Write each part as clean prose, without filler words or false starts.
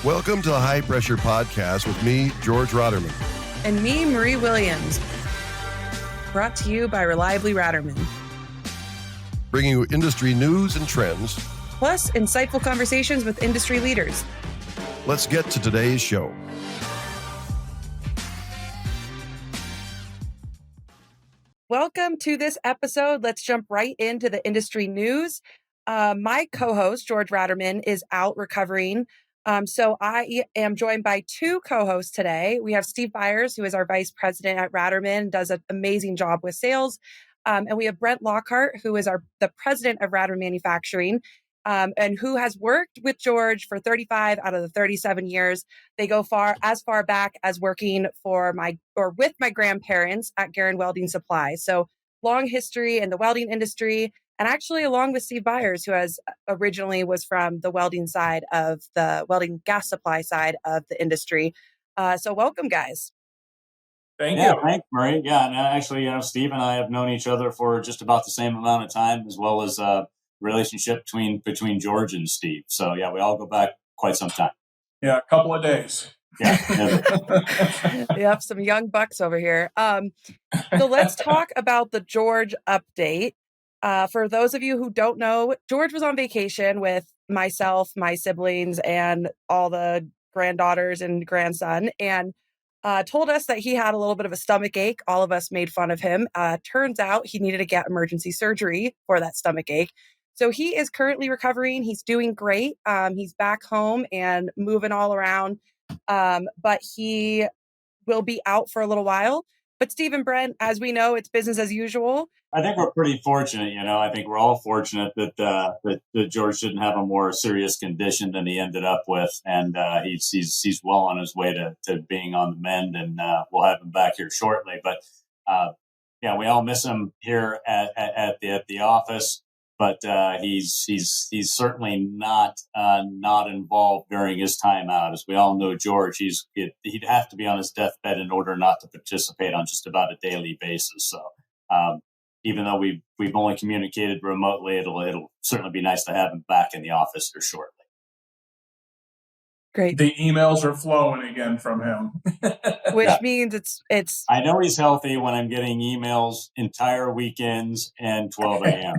Welcome to the High Pressure Podcast with me, George Rattermann. And me, Marie Williams. Brought to you by Reliably Rattermann. Bringing you industry news and trends. Plus, insightful conversations with industry leaders. Let's get to today's show. Welcome to this episode. Let's jump right into the industry news. My co-host, George Rattermann, is out recovering. So I am joined by two co-hosts today. We have Steve Byers, who is our vice president at Rattermann, does an amazing job with sales. And we have Brent Lockhart, who is the president of Rattermann Manufacturing, and who has worked with George for 35 out of the 37 years. They go as far back as working with my grandparents at Guerin Welding Supply. So long history in the welding industry. And actually, along with Steve Byers, who originally was from the welding side of the welding gas supply side of the industry. So welcome, guys. Thank you. Thanks, Marie. Yeah, and actually, Steve and I have known each other for just about the same amount of time, as well as relationship between George and Steve. So yeah, we all go back quite some time. Yeah, a couple of days. Yeah. We have some young bucks over here. So let's talk about the George update. For those of you who don't know, George was on vacation with myself, my siblings, and all the granddaughters and grandson, and told us that he had a little bit of a stomach ache. All of us made fun of him. Turns out he needed to get emergency surgery for that stomach ache. So he is currently recovering. He's doing great. He's back home and moving all around, but he will be out for a little while. But Steve and Brent, as we know, it's business as usual. I think we're pretty fortunate. I think we're all fortunate that George didn't have a more serious condition than he ended up with, and he's well on his way to being on the mend, and we'll have him back here shortly. But we all miss him here at the office. But he's certainly not involved during his time out. As we all know, George, he'd have to be on his deathbed in order not to participate on just about a daily basis. So even though we've only communicated remotely, it'll certainly be nice to have him back in the office here shortly. Great. The emails are flowing again from him. Which means it's. I know he's healthy when I'm getting emails entire weekends and 12 a.m.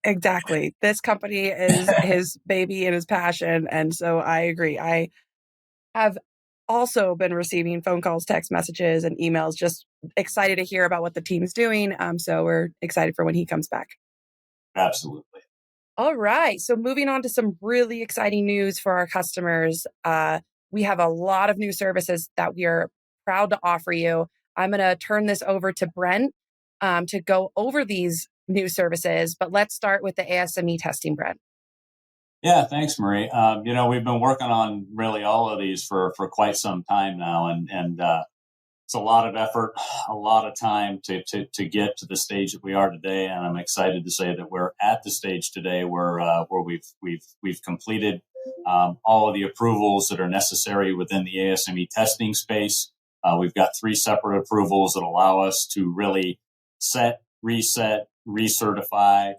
Exactly. This company is his baby and his passion. And so I agree. I have also been receiving phone calls, text messages, and emails, just excited to hear about what the team's doing. So we're excited for when he comes back. Absolutely. All right. So moving on to some really exciting news for our customers. We have a lot of new services that we are proud to offer you. I'm going to turn this over to Brent to go over these new services, but let's start with the ASME testing, Brent. Yeah, thanks, Marie. We've been working on really all of these for quite some time now, and it's a lot of effort, a lot of time to get to the stage that we are today. And I'm excited to say that we're at the stage today where we've completed all of the approvals that are necessary within the ASME testing space. We've got 3 separate approvals that allow us to really set, reset, recertify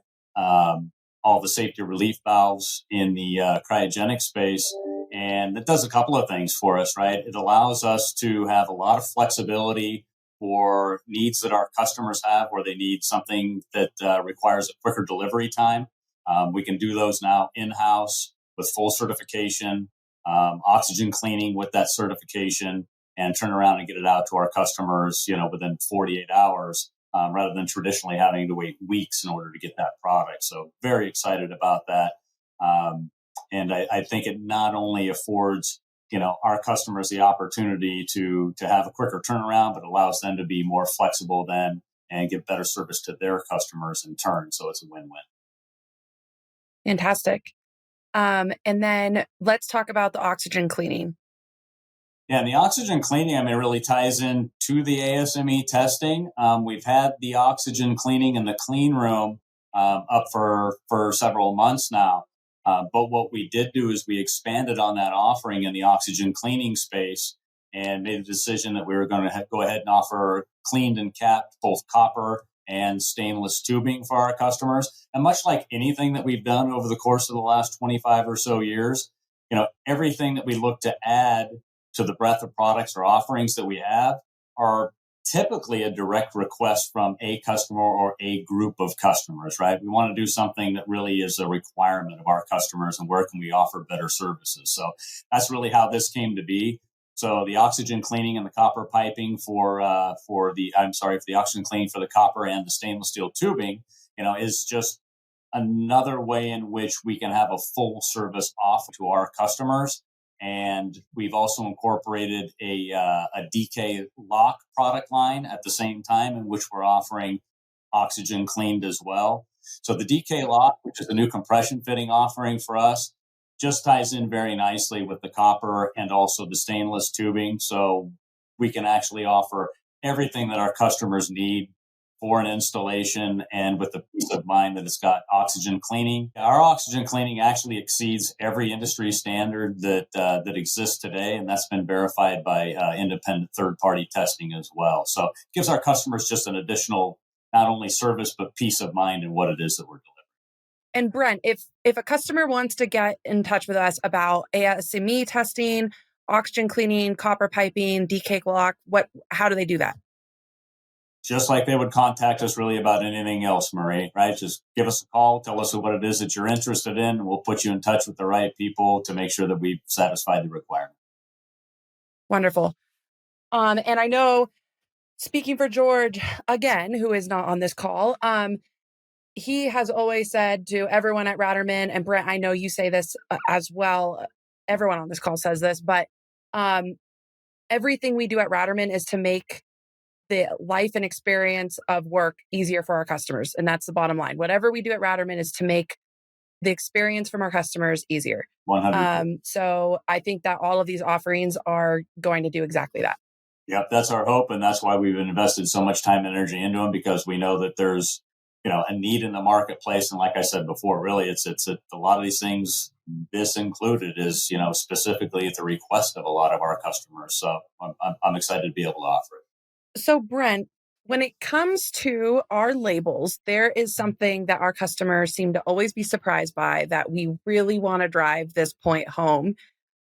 all the safety relief valves in the cryogenic space. And it does a couple of things for us, right? It allows us to have a lot of flexibility for needs that our customers have, where they need something that requires a quicker delivery time. We can do those now in-house with full certification, oxygen cleaning with that certification, and turn around and get it out to our customers, within 48 hours. Rather than traditionally having to wait weeks in order to get that product. So very excited about that. And I think it not only affords, our customers the opportunity to have a quicker turnaround, but allows them to be more flexible then and give better service to their customers in turn. So it's a win-win. Fantastic. And then let's talk about the oxygen cleaning. Yeah, and the oxygen cleaning, it really ties in to the ASME testing. We've had the oxygen cleaning in the clean room up for several months now. But what we did do is we expanded on that offering in the oxygen cleaning space and made a decision that we were going to go ahead and offer cleaned and capped both copper and stainless tubing for our customers. And much like anything that we've done over the course of the last 25 or so years, everything that we look to add to the breadth of products or offerings that we have are typically a direct request from a customer or a group of customers, right? We want to do something that really is a requirement of our customers, and where can we offer better services? So that's really how this came to be. So the oxygen cleaning and the copper piping for the oxygen cleaning for the copper and the stainless steel tubing, is just another way in which we can have a full service offer to our customers. And we've also incorporated a DK lock product line at the same time, in which we're offering oxygen cleaned as well. So the DK lock, which is a new compression fitting offering for us, just ties in very nicely with the copper and also the stainless tubing. So we can actually offer everything that our customers need for an installation, and with the peace of mind that it's got oxygen cleaning. Our oxygen cleaning actually exceeds every industry standard that exists today, and that's been verified by independent third-party testing as well. So it gives our customers just an additional, not only service, but peace of mind in what it is that we're delivering. And Brent, if a customer wants to get in touch with us about ASME testing, oxygen cleaning, copper piping, DK lock, how do they do that? Just like they would contact us really about anything else, Marie, right? Just give us a call, tell us what it is that you're interested in, and we'll put you in touch with the right people to make sure that we satisfy the requirement. Wonderful. And I know, speaking for George, again, who is not on this call, he has always said to everyone at Rattermann, and Brent, I know you say this as well, everyone on this call says this, but everything we do at Rattermann is to make the life and experience of work easier for our customers. And that's the bottom line. Whatever we do at Rattermann is to make the experience from our customers easier. 100%. So I think that all of these offerings are going to do exactly that. Yep, that's our hope. And that's why we've invested so much time and energy into them, because we know that there's, a need in the marketplace. And like I said before, really, it's a lot of these things, this included, is, specifically at the request of a lot of our customers. So I'm excited to be able to offer it. So, Brent, when it comes to our labels, there is something that our customers seem to always be surprised by that we really want to drive this point home.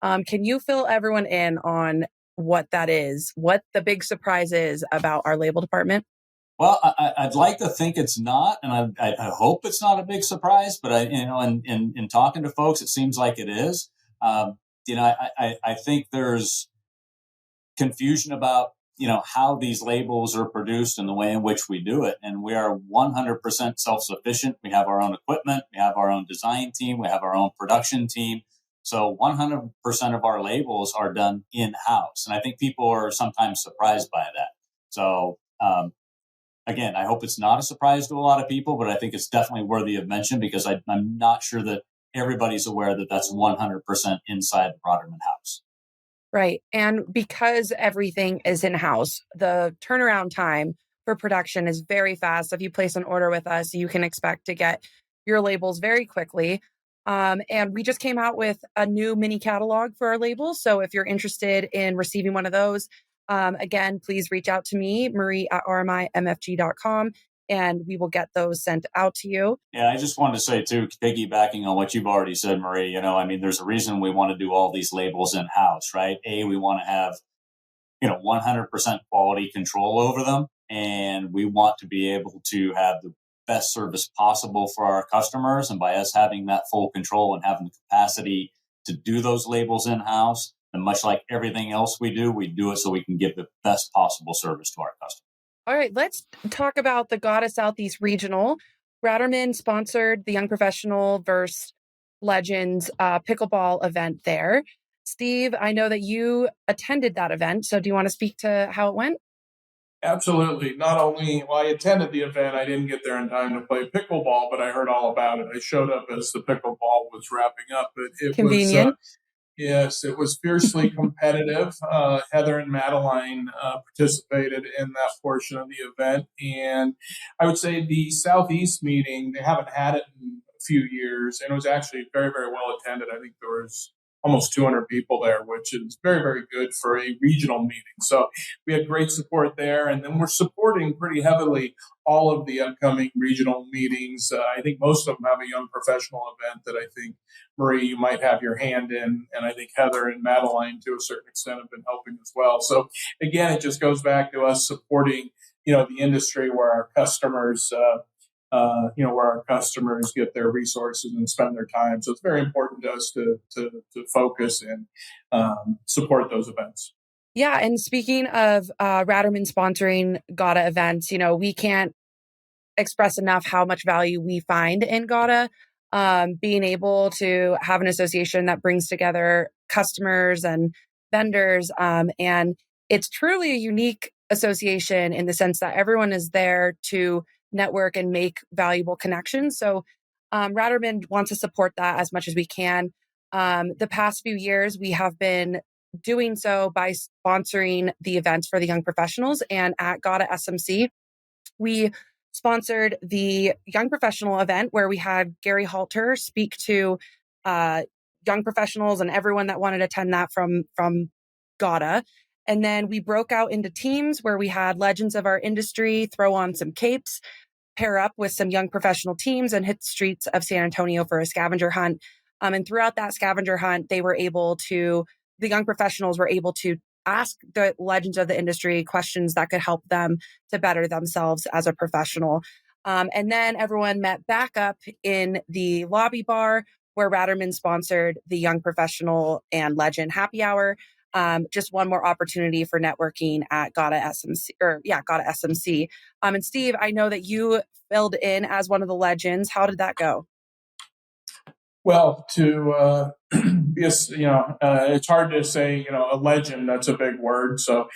Can you fill everyone in on what that is, what the big surprise is about our label department? Well, I'd like to think it's not, and I hope it's not a big surprise. But in talking to folks, it seems like it is. I think there's confusion about how these labels are produced and the way in which we do it. And we are 100% self-sufficient. We have our own equipment. We have our own design team. We have our own production team. So 100% of our labels are done in-house. And I think people are sometimes surprised by that. So, again, I hope it's not a surprise to a lot of people, but I think it's definitely worthy of mention, because I'm not sure that everybody's aware that that's 100% inside the Rattermann house. Right. And because everything is in-house, the turnaround time for production is very fast. If you place an order with us, you can expect to get your labels very quickly. And we just came out with a new mini catalog for our labels. So if you're interested in receiving one of those, again, please reach out to me, marie@rmimfg.com, and we will get those sent out to you. Yeah, I just wanted to say, too, piggybacking on what you've already said, Marie, there's a reason we want to do all these labels in-house, right? We want to have, 100% quality control over them. And we want to be able to have the best service possible for our customers. And by us having that full control and having the capacity to do those labels in-house, and much like everything else we do it so we can give the best possible service to our customers. All right, let's talk about the Goddess Southeast Regional. Rattermann sponsored the Young Professional vs. Legends pickleball event there. Steve, I know that you attended that event, so do you want to speak to how it went? Absolutely. Not only, I attended the event, I didn't get there in time to play pickleball, but I heard all about it. I showed up as the pickleball was wrapping up. But it Convenient. Yes, it was fiercely competitive. Heather and Madeline participated in that portion of the event. And I would say the Southeast meeting, they haven't had it in a few years. And it was actually very, very well attended. I think there was almost 200 people there, which is very, very good for a regional meeting. So we had great support there. And then we're supporting pretty heavily all of the upcoming regional meetings. I think most of them have a young professional event that I think, Marie, you might have your hand in. And I think Heather and Madeline, to a certain extent, have been helping as well. So again, it just goes back to us supporting, the industry where our customers, where our customers get their resources and spend their time. So it's very important to us to focus and support those events. Yeah. And speaking of Rattermann sponsoring GATA events, we can't express enough how much value we find in GATA. Being able to have an association that brings together customers and vendors. And it's truly a unique association in the sense that everyone is there to network and make valuable connections. So Rattermann wants to support that as much as we can. The past few years, we have been doing so by sponsoring the events for the young professionals. And at GATA SMC, we sponsored the young professional event where we had Gary Halter speak to young professionals and everyone that wanted to attend that from GATA. And then we broke out into teams where we had legends of our industry throw on some capes, pair up with some young professional teams, and hit the streets of San Antonio for a scavenger hunt. And throughout that scavenger hunt, the young professionals were able to ask the legends of the industry questions that could help them to better themselves as a professional. And then everyone met back up in the lobby bar where Rattermann sponsored the young professional and legend happy hour. Just one more opportunity for networking at GATA SMC. And Steve, I know that you filled in as one of the legends. How did that go? Well, it's hard to say, a legend, that's a big word. So,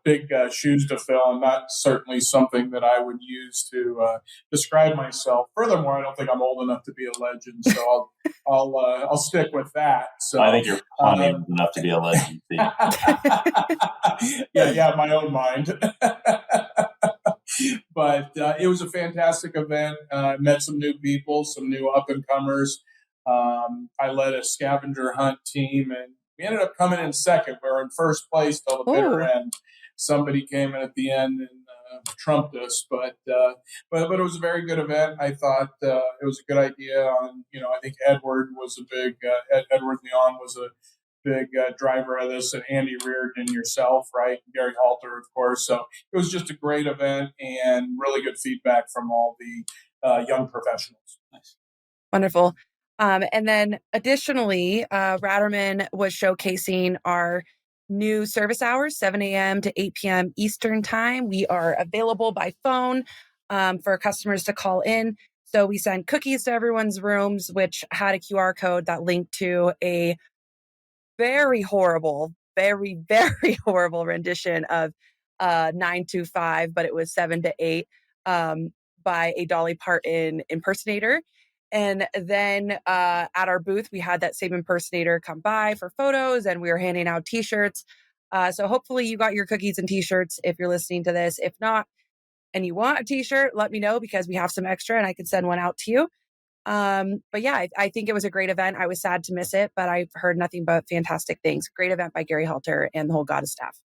big shoes to fill, and that's certainly something that I would use to describe myself. Furthermore, I don't think I'm old enough to be a legend, so I'll stick with that. So I think you're plenty enough to be a legend. yeah, my own mind. But it was a fantastic event. Met some new people, some new up-and-comers. I led a scavenger hunt team, and we ended up coming in second. We were in first place till the bitter end. Somebody came in at the end and trumped us, but it was a very good event. I thought it was a good idea. I think Edward was a big Edward Leon was a big driver of this, and Andy Reardon, yourself, right? Gary Halter, of course. So it was just a great event and really good feedback from all the young professionals. Nice. Wonderful. And then additionally, Rattermann was showcasing our new service hours, 7 a.m. to 8 p.m. Eastern time. We are available by phone for customers to call in. So we sent cookies to everyone's rooms, which had a QR code that linked to a very horrible, very, very horrible rendition of 9 to 5, but it was 7 to 8 by a Dolly Parton impersonator. And then at our booth, we had that same impersonator come by for photos, and we were handing out T-shirts. So hopefully you got your cookies and T-shirts if you're listening to this. If not, and you want a T-shirt, let me know because we have some extra and I can send one out to you. But yeah, I think it was a great event. I was sad to miss it, but I've heard nothing but fantastic things. Great event by Gary Halter and the whole GATA staff.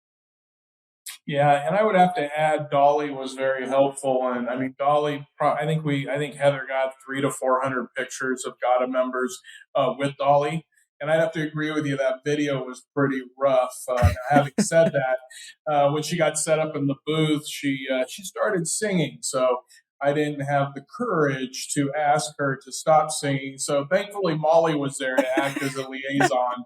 Yeah, and I would have to add, Dolly was very helpful, and I mean, Dolly. I think Heather got 300 to 400 pictures of GATA members with Dolly, and I'd have to agree with you that video was pretty rough. Having said that, when she got set up in the booth, she started singing, so I didn't have the courage to ask her to stop singing. So thankfully, Molly was there to act as a liaison.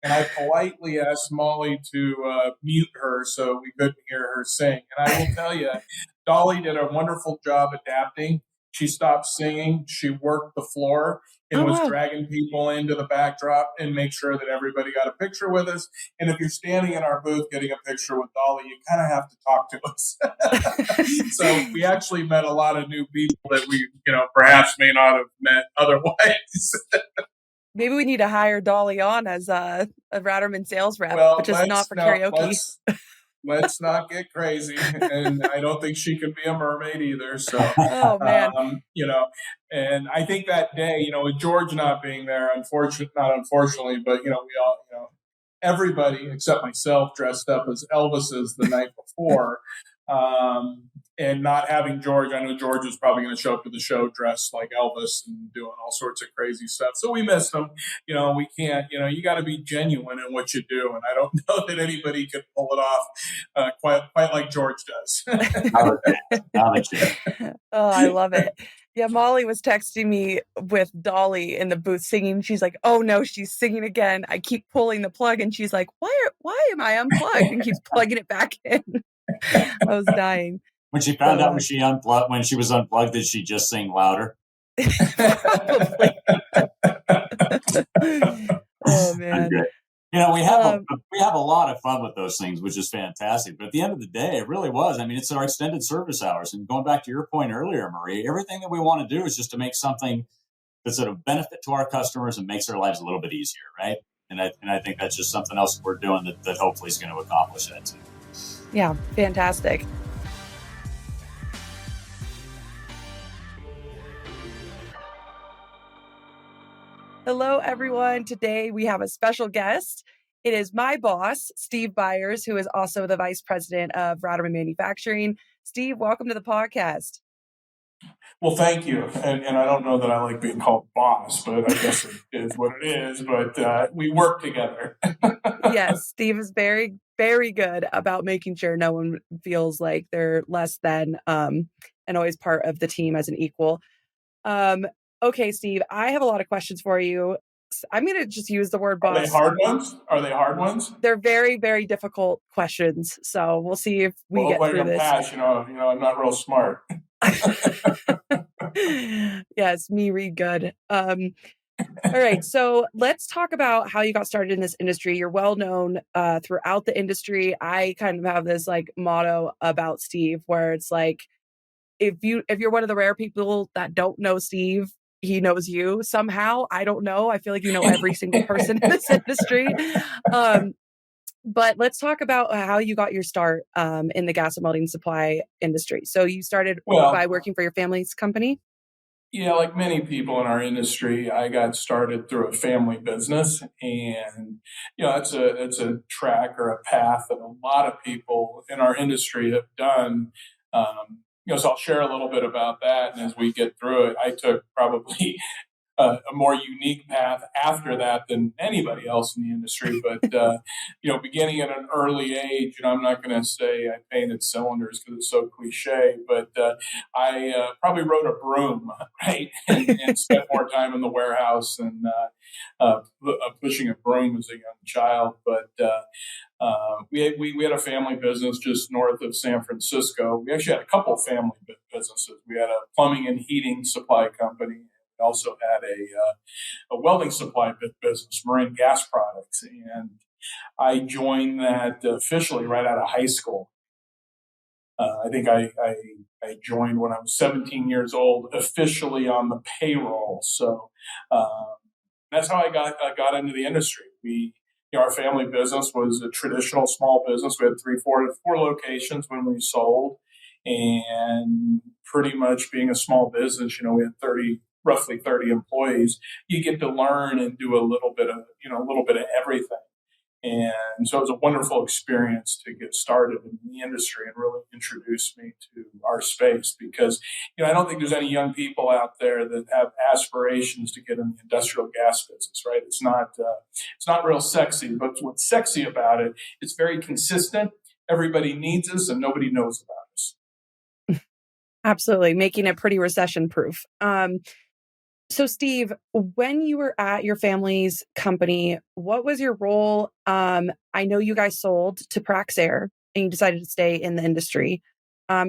And I politely asked Molly to mute her so we couldn't hear her sing. And I will tell you, Dolly did a wonderful job adapting. She stopped singing. She worked the floor and was dragging people into the backdrop and make sure that everybody got a picture with us. And if you're standing in our booth getting a picture with Dolly, you kind of have to talk to us. So we actually met a lot of new people that we, perhaps may not have met otherwise. Maybe we need to hire Dolly on as a Rattermann sales rep, Well, but just not for karaoke. let's not get crazy. And I don't think she could be a mermaid either. So, Oh man. And I think that day, with George not being there, not unfortunately, but, we all, everybody except myself dressed up as Elvis's the night before. And not having George, I know George was probably going to show up to the show dressed like Elvis and doing all sorts of crazy stuff. So we missed him. We can't, you got to be genuine in what you do. And I don't know that anybody could pull it off quite like George does. Oh, I love it. Yeah, Molly was texting me with Dolly in the booth singing. She's like, "Oh no, she's singing again. I keep pulling the plug," and she's like, "Why am I unplugged?" And keeps plugging it back in. I was dying. When she found out when she was unplugged, did she just sing louder? Probably. Oh man. We have a lot of fun with those things, which is fantastic. But at the end of the day, it really was. I mean, it's our extended service hours. And going back to your point earlier, Marie, everything that we want to do is just to make something that's a benefit to our customers and makes their lives a little bit easier, right? And I think that's just something else we're doing that hopefully is going to accomplish that too. Yeah, fantastic. Hello, everyone. Today we have a special guest. It is my boss, Steve Byers, who is also the Vice President of Rattermann Manufacturing. Steve, welcome to the podcast. Well, thank you. And I don't know that I like being called boss, but I guess it is what it is. But we work together. Yes, Steve is very, very good about making sure no one feels like they're less than and always part of the team as an equal. Okay, Steve, I have a lot of questions for you. I'm going to just use the word boss. Are they hard ones? They're very, very difficult questions. So we'll see if we get through this. Pass, I'm not real smart. Yes, me read good. All right, so let's talk about how you got started in this industry. You're well known throughout the industry. I kind of have this like motto about Steve where it's like, if you're one of the rare people that don't know Steve, he knows you somehow. I don't know. I feel like you know every single person in this industry. But let's talk about how you got your start in the gas and welding supply industry. So you started by working for your family's company? Yeah, like many people in our industry, I got started through a family business, and it's a track or a path that a lot of people in our industry have done. So I'll share a little bit about that, and as we get through it, I took probably a more unique path after that than anybody else in the industry. But, beginning at an early age, I'm not going to say I painted cylinders because it's so cliche, but I probably rode a broom, right? And spent more time in the warehouse and pushing a broom as a young child. But we had a family business just north of San Francisco. We actually had a couple family businesses. We had a plumbing and heating supply company. We also had a welding supply business, Marine Gas Products, and I joined that officially right out of high school. I think I joined when I was 17 years old, officially on the payroll. So that's how I got into the industry. Our family business was a traditional small business. We had four locations when we sold, and pretty much being a small business, we had roughly 30 employees. You get to learn and do a little bit of everything. And so it was a wonderful experience to get started in the industry and really introduce me to our space because, I don't think there's any young people out there that have aspirations to get in the industrial gas business, right? It's not real sexy, but what's sexy about it, it's very consistent. Everybody needs us and nobody knows about us. Absolutely. Making it pretty recession proof. So Steve, when you were at your family's company, what was your role? I know you guys sold to Praxair and you decided to stay in the industry.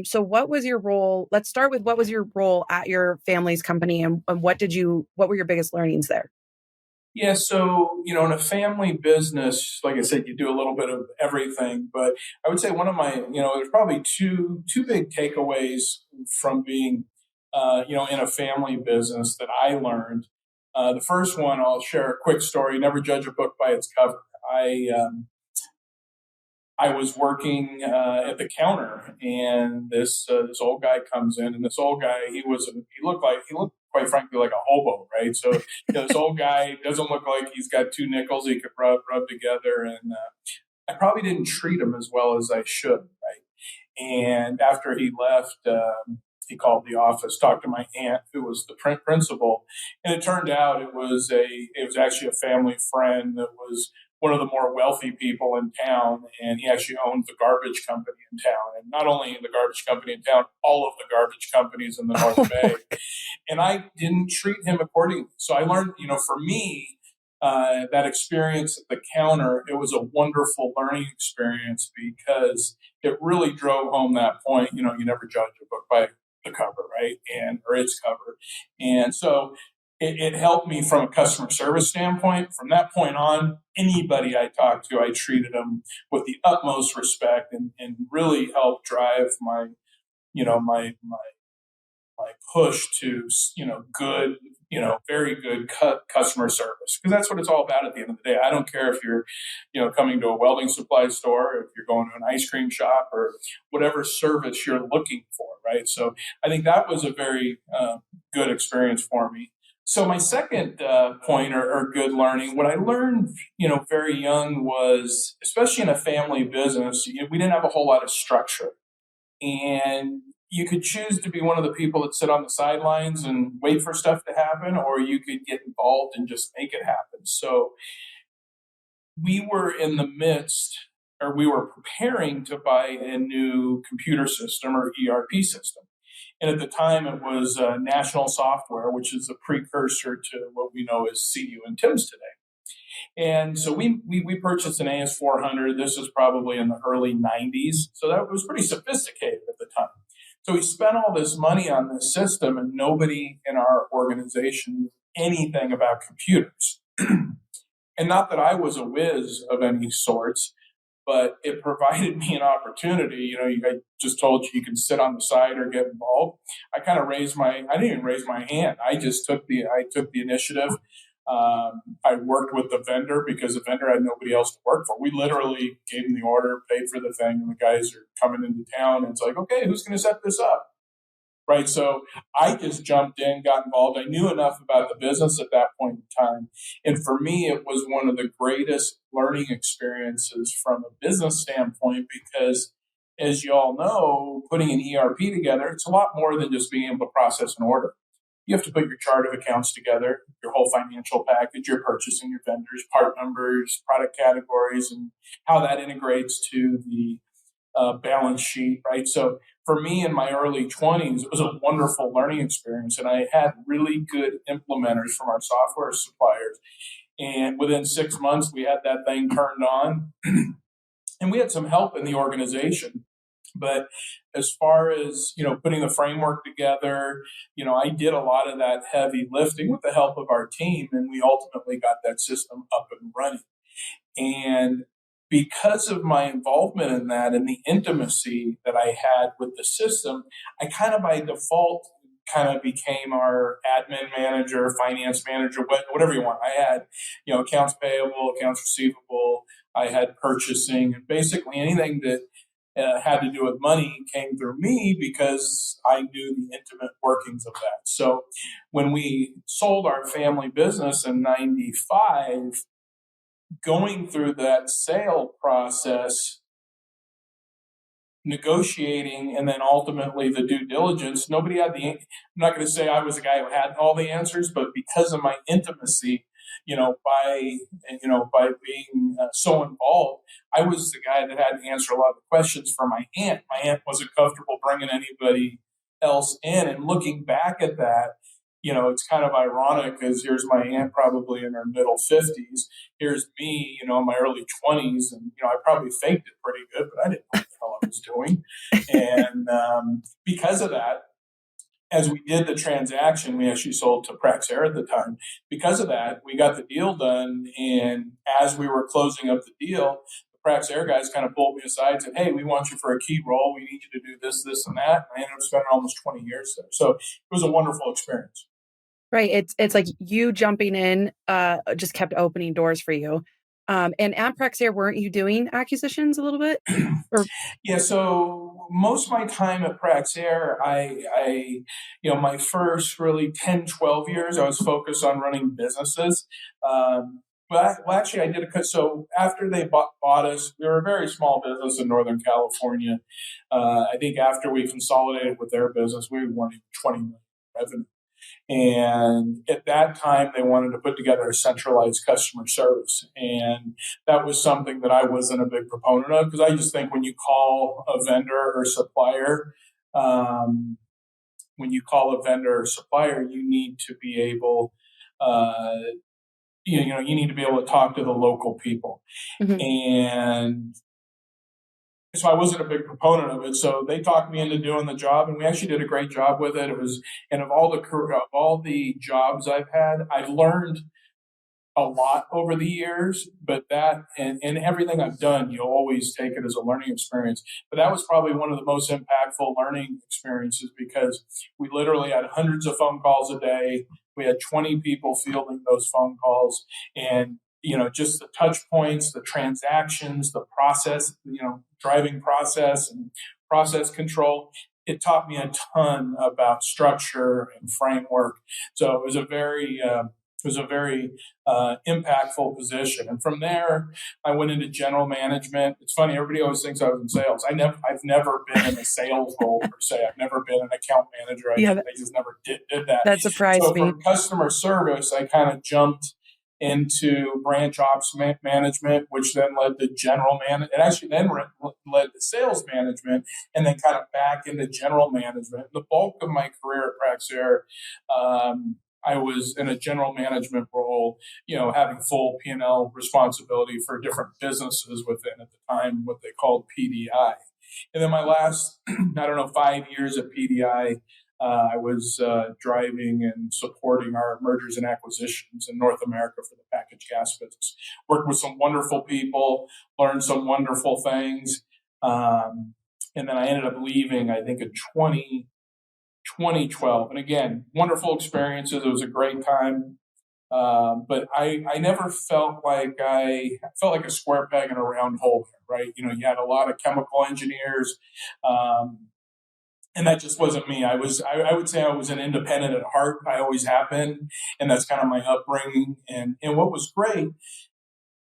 So what was your role? Let's start with what was your role at your family's company and what were your biggest learnings there? Yeah, so, in a family business, like I said, you do a little bit of everything, but I would say one of my, there's probably two big takeaways from being in a family business that I learned. The first one, I'll share a quick story. Never judge a book by its cover. I I was working at the counter, and this old guy comes in, and this old guy, he looked quite frankly like a hobo, right? So this old guy doesn't look like he's got two nickels he could rub together, and I probably didn't treat him as well as I should, right? And after he left, he called the office, talked to my aunt, who was the principal, and it turned out it was actually a family friend that was one of the more wealthy people in town, and he actually owned the garbage company in town, and not only the garbage company in town, all of the garbage companies in the North Bay. And I didn't treat him accordingly. So I learned, for me, that experience at the counter, it was a wonderful learning experience because it really drove home that point. You never judge a book by the cover, right? Or its cover. And so it helped me from a customer service standpoint. From that point on, anybody I talked to, I treated them with the utmost respect and really helped drive my push to, good, very good customer service, because that's what it's all about at the end of the day. I don't care if you're, coming to a welding supply store, if you're going to an ice cream shop, or whatever service you're looking for, right? So I think that was a very good experience for me. So my second point or good learning, what I learned, very young was, especially in a family business, we didn't have a whole lot of structure. And you could choose to be one of the people that sit on the sidelines and wait for stuff to happen, or you could get involved and just make it happen. So we were in the midst, or we were preparing to buy a new computer system or ERP system. And at the time, it was National Software, which is a precursor to what we know as CU and TIMS today. And so we purchased an AS400. This was probably in the early 90s. So that was pretty sophisticated at the time. So we spent all this money on this system, and nobody in our organization knew anything about computers. And not that I was a whiz of any sorts, but it provided me an opportunity. I just told you can sit on the side or get involved. I didn't even raise my hand. I just took the initiative. I worked with the vendor because the vendor had nobody else to work for. We literally gave them the order, paid for the thing, and the guys are coming into town, and it's like, okay, who's going to set this up? Right. So I just jumped in, got involved. I knew enough about the business at that point in time. And for me, it was one of the greatest learning experiences from a business standpoint, because as you all know, putting an ERP together, it's a lot more than just being able to process an order. You have to put your chart of accounts together, your whole financial package, your purchasing, your vendors, part numbers, product categories, and how that integrates to the balance sheet, right? So for me in my early 20s, it was a wonderful learning experience, and I had really good implementers from our software suppliers. And within 6 months, we had that thing turned on, and we had some help in the organization. But as far as, putting the framework together, I did a lot of that heavy lifting with the help of our team, and we ultimately got that system up and running. And because of my involvement in that and the intimacy that I had with the system, I kind of by default became our admin manager, finance manager, whatever you want. I had, accounts payable, accounts receivable. I had purchasing, and basically anything that had to do with money came through me because I knew the intimate workings of that. So when we sold our family business in 95, going through that sale process, negotiating, and then ultimately the due diligence, nobody had I'm not going to say I was the guy who had all the answers, but because of my intimacy, by being so involved, I was the guy that had to answer a lot of the questions for my aunt. My aunt wasn't comfortable bringing anybody else in. And looking back at that, it's kind of ironic because here's my aunt probably in her middle 50s. Here's me, in my early 20s. And, I probably faked it pretty good, but I didn't know what the hell I was doing. And because of that, as we did the transaction, we actually sold to Praxair at the time. Because of that, we got the deal done. And as we were closing up the deal, the Praxair guys kind of pulled me aside and said, hey, we want you for a key role. We need you to do this, this, and that. And I ended up spending almost 20 years there. So it was a wonderful experience. Right. It's like you jumping in just kept opening doors for you. And at Praxair, weren't you doing acquisitions a little bit? Or Yeah, so most of my time at Praxair, my first really 10, 12 years, I was focused on running businesses. Actually, I did so after they bought us, we were a very small business in Northern California. I think after we consolidated with their business, we weren't even 20 million revenue. And at that time, they wanted to put together a centralized customer service. And that was something that I wasn't a big proponent of, because I just think when you call a vendor or supplier, you need to be able, you need to be able to talk to the local people. Mhm. And so I wasn't a big proponent of it. So they talked me into doing the job, and we actually did a great job with it. And of all the jobs I've had, I've learned a lot over the years, but that and everything I've done, you always take it as a learning experience. But that was probably one of the most impactful learning experiences, because we literally had hundreds of phone calls a day. We had 20 people fielding those phone calls, and just the touch points, the transactions, the process, driving process and process control. It taught me a ton about structure and framework. So it was a very impactful position. And from there, I went into general management. It's funny, everybody always thinks I was in sales. I've never been in a sales role per se. I've never been an account manager. I just never did that. That surprised so me. from customer service, I kind of jumped into branch ops management, which then led to general management. It actually then led to sales management, and then kind of back into general management. The bulk of my career at Praxair, I was in a general management role, having full P&L responsibility for different businesses within, at the time, what they called PDI. And then my last, 5 years at PDI, I was driving and supporting our mergers and acquisitions in North America for the packaged gas business. Worked with some wonderful people, learned some wonderful things. And then I ended up leaving, I think, in 2012. And again, wonderful experiences. It was a great time. But I never felt like I felt like a square peg in a round hole, right? You had a lot of chemical engineers. And that just wasn't me. I would say I was an independent at heart. I always have been. And that's kind of my upbringing. And what was great,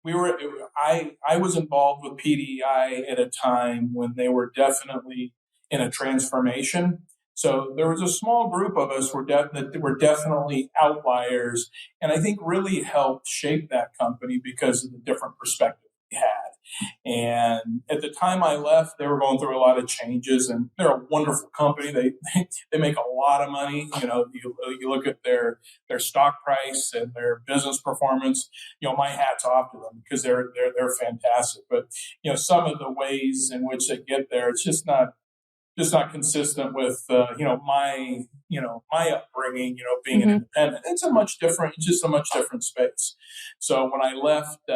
I was involved with PDI at a time when they were definitely in a transformation. So there was a small group of us that were definitely outliers, and I think really helped shape that company because of the different perspective we had. And at the time I left, they were going through a lot of changes, and they're a wonderful company. They make a lot of money. You look at their stock price and their business performance. My hat's off to them, because they're fantastic. But some of the ways in which they get there, it's just not consistent with my upbringing. Being an independent, it's just a much different space. So when I left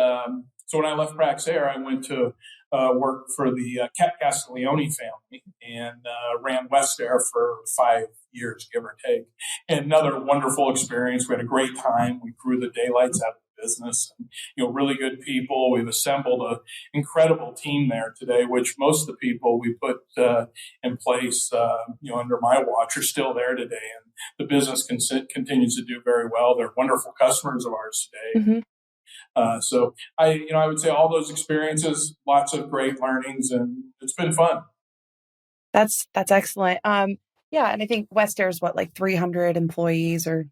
Praxair, I went to work for the Castiglione family, and ran West Air for 5 years, give or take. And another wonderful experience. We had a great time. We grew the daylights out of the business, and really good people. We've assembled an incredible team there today, which most of the people we put in place under my watch are still there today, and the business continues to do very well. They're wonderful customers of ours today. Mm-hmm. So I would say all those experiences, lots of great learnings, and it's been fun. That's excellent. Yeah, and I think West Air is what, like 300 employees or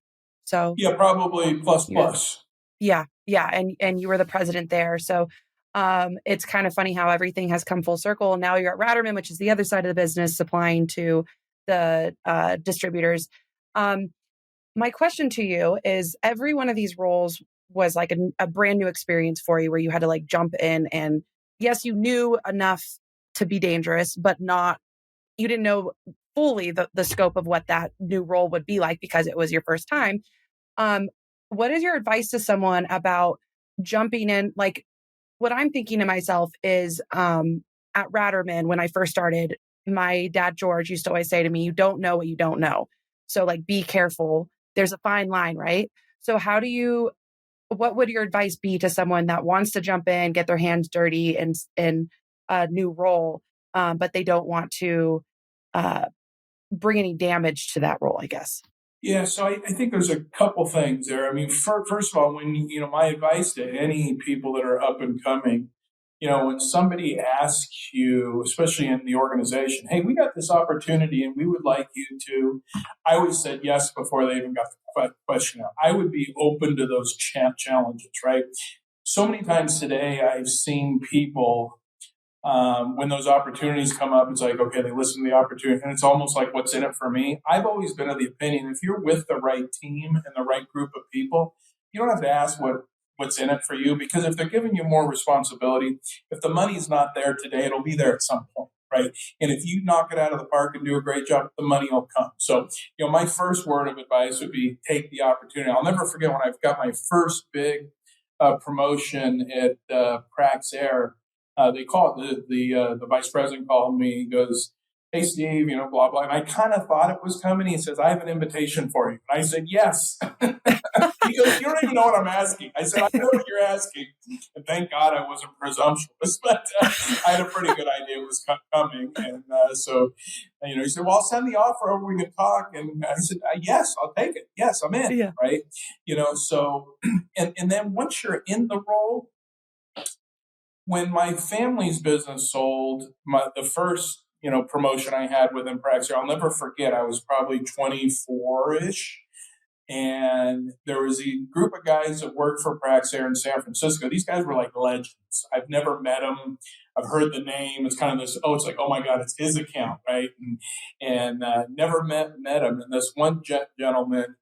so? Yeah, probably plus. Yeah, and you were the president there, so it's kind of funny how everything has come full circle. Now you're at Rattermann, which is the other side of the business, supplying to the distributors. My question to you is: every one of these roles was like a brand new experience for you, where you had to like jump in, and yes, you knew enough to be dangerous, but you didn't know fully the scope of what that new role would be like, because it was your first time. What is your advice to someone about jumping in? Like, what I'm thinking to myself is, at Rattermann, when I first started, my dad, George, used to always say to me, you don't know what you don't know. So like, be careful. There's a fine line, right? So how do you what would your advice be to someone that wants to jump in, get their hands dirty in a new role, but they don't want to bring any damage to that role, I guess? Yeah, so I think there's a couple things there. I mean, first of all, my advice to any people that are up and coming, when somebody asks you, especially in the organization, hey, we got this opportunity and we would like you to, I always said yes before they even got the question out. I would be open to those challenges, right? So many times today, I've seen people, when those opportunities come up, it's like, okay, they listen to the opportunity and it's almost like, what's in it for me? I've always been of the opinion, if you're with the right team and the right group of people, you don't have to ask what's in it for you, because if they're giving you more responsibility, if the money's not there today, it'll be there at some point, right? And if you knock it out of the park and do a great job, the money will come. So, my first word of advice would be take the opportunity. I'll never forget when I've got my first big promotion at Praxair. They call it the vice president called me. He goes, "Hey Steve, blah blah." And I kind of thought it was coming. He says, "I have an invitation for you." And I said, "Yes." He goes, "You don't even know what I'm asking." I said, "I know what you're asking." And thank God I wasn't presumptuous, but I had a pretty good idea it was coming. And so, he said, "Well, I'll send the offer over. We can talk." And I said, "Yes, I'll take it. Yes, I'm in." Yeah. Right. So, and then once you're in the role, when my family's business sold, the first promotion I had within Praxair, I'll never forget. I was probably 24-ish, and there was a group of guys that worked for Praxair in San Francisco. These guys were like legends. I've never met them. I've heard the name. It's kind of this. Oh, it's like, oh my God, it's his account, right? And never met him. And this one gentleman.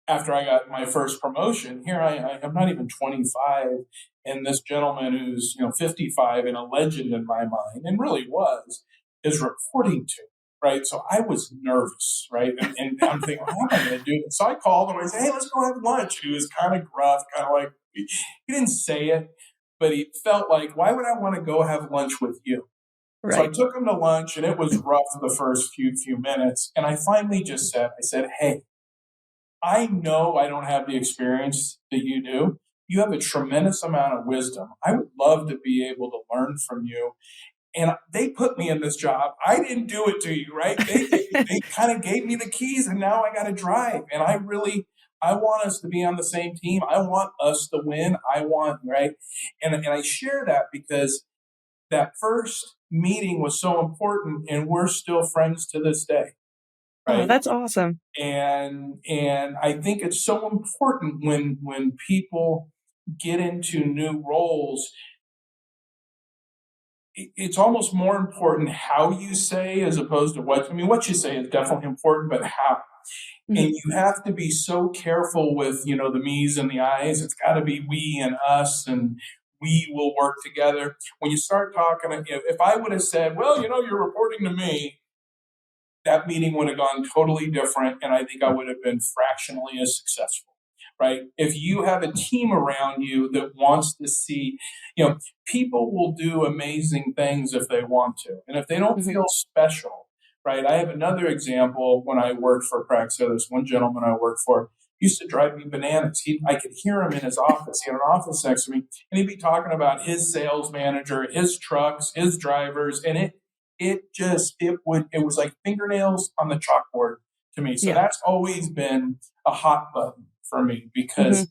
After I got my first promotion, here I'm not even 25, and this gentleman who's 55 and a legend in my mind, and really was, is reporting to me, right? So I was nervous, right? And I'm thinking, well, how am I going to do this? So I called him. I said, "Hey, let's go have lunch." He was kind of gruff, kind of like, he didn't say it, but he felt like, why would I want to go have lunch with you? Right. So I took him to lunch, and it was rough the first few minutes. And I finally just said, "Hey, I know I don't have the experience that you do. You have a tremendous amount of wisdom. I would love to be able to learn from you." And they put me in this job. I didn't do it to you, right? They kind of gave me the keys, and now I got to drive. And I want us to be on the same team. I want us to win. Right? And I share that because that first meeting was so important, and we're still friends to this day. Right? Oh, that's awesome. And I think it's so important when people get into new roles. It's almost more important how you say as opposed to what you say is definitely important, but how. Mm-hmm. And you have to be so careful with, the me's and the I's. It's got to be we and us, and we will work together. When you start talking, if I would have said, "Well, you're reporting to me," that meeting would have gone totally different, and I think I would have been fractionally as successful, right? If you have a team around you that wants to see, people will do amazing things if they want to, and if they don't feel special, right? I have another example. When I worked for Praxair, there's one gentleman I worked for, used to drive me bananas. I could hear him in his office. He had an office next to me, and he'd be talking about his sales manager, his trucks, his drivers, and it was like fingernails on the chalkboard to me. So that's always been a hot button for me, because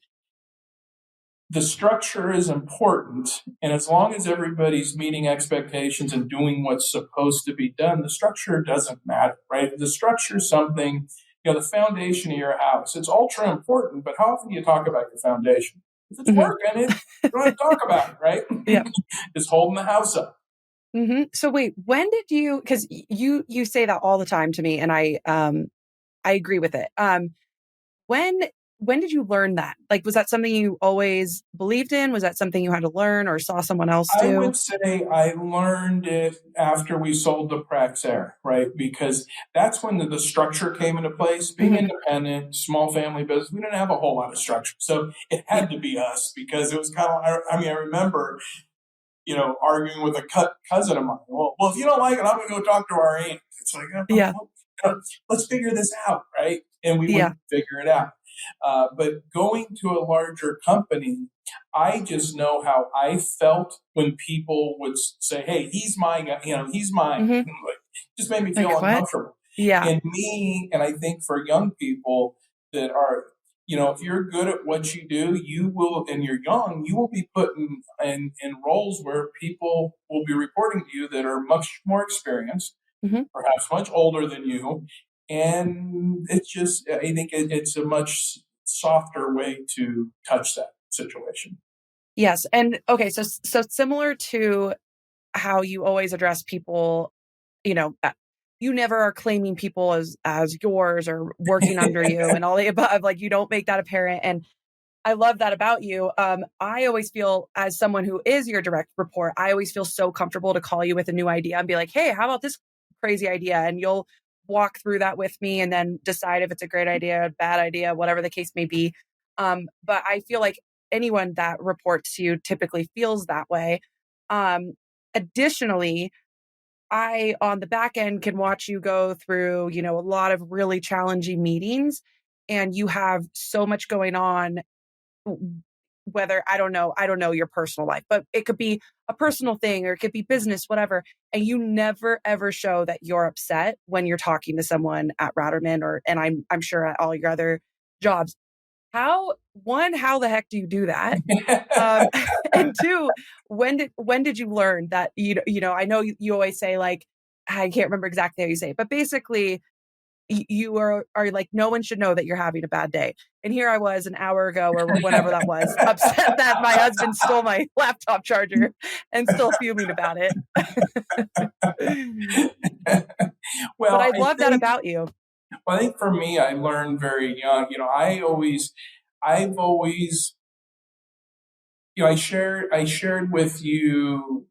the structure is important. And as long as everybody's meeting expectations and doing what's supposed to be done, the structure doesn't matter, right? The structure is something, the foundation of your house. It's ultra important, but how often do you talk about your foundation? If it's working, you don't have to talk about it, right? Yeah. It's holding the house up. Mm-hmm. So wait, when did you? Because you say that all the time to me, and I agree with it. When did you learn that? Like, was that something you always believed in? Was that something you had to learn or saw someone else do? I would say I learned it after we sold to Praxair, right? Because that's when the structure came into place. Being independent, small family business, we didn't have a whole lot of structure, so it had to be us, because it was kind of. I remember, arguing with a cousin of mine. Well, if you don't like it, I'm going to go talk to our aunt. It's like, let's figure this out, right? And we would figure it out. But going to a larger company, I just know how I felt when people would say, "Hey, he's my guy," he's mine. Mm-hmm. Like, just made me Like feel what? uncomfortable. Yeah. And I think for young people that are, if you're good at what you do, you will, and you're young, you will be put in roles where people will be reporting to you that are much more experienced, Mm-hmm. perhaps much older than you. And it's just, I think it's a much softer way to touch that situation. Yes. And okay, so similar to how you always address people, you never are claiming people as yours or working under you and all the above. Like, you don't make that apparent. And I love that about you. I always feel, as someone who is your direct report, I always feel so comfortable to call you with a new idea and be like, "Hey, how about this crazy idea?" And you'll walk through that with me and then decide if it's a great idea, a bad idea, whatever the case may be. But I feel like anyone that reports to you typically feels that way. Additionally, I, on the back end, can watch you go through, a lot of really challenging meetings, and you have so much going on. Whether, I don't know your personal life, but it could be a personal thing or it could be business, whatever. And you never ever show that you're upset when you're talking to someone at Ratterman, and I'm sure at all your other jobs. How the heck do you do that? Um, and two, when did you learn that, I know you always say, like, I can't remember exactly how you say it, but basically you are like, no one should know that you're having a bad day. And here I was an hour ago or whenever that was, upset that my husband stole my laptop charger and still fuming about it. But Well, I love that about you. I think for me, I learned very young. I've always, I shared with you,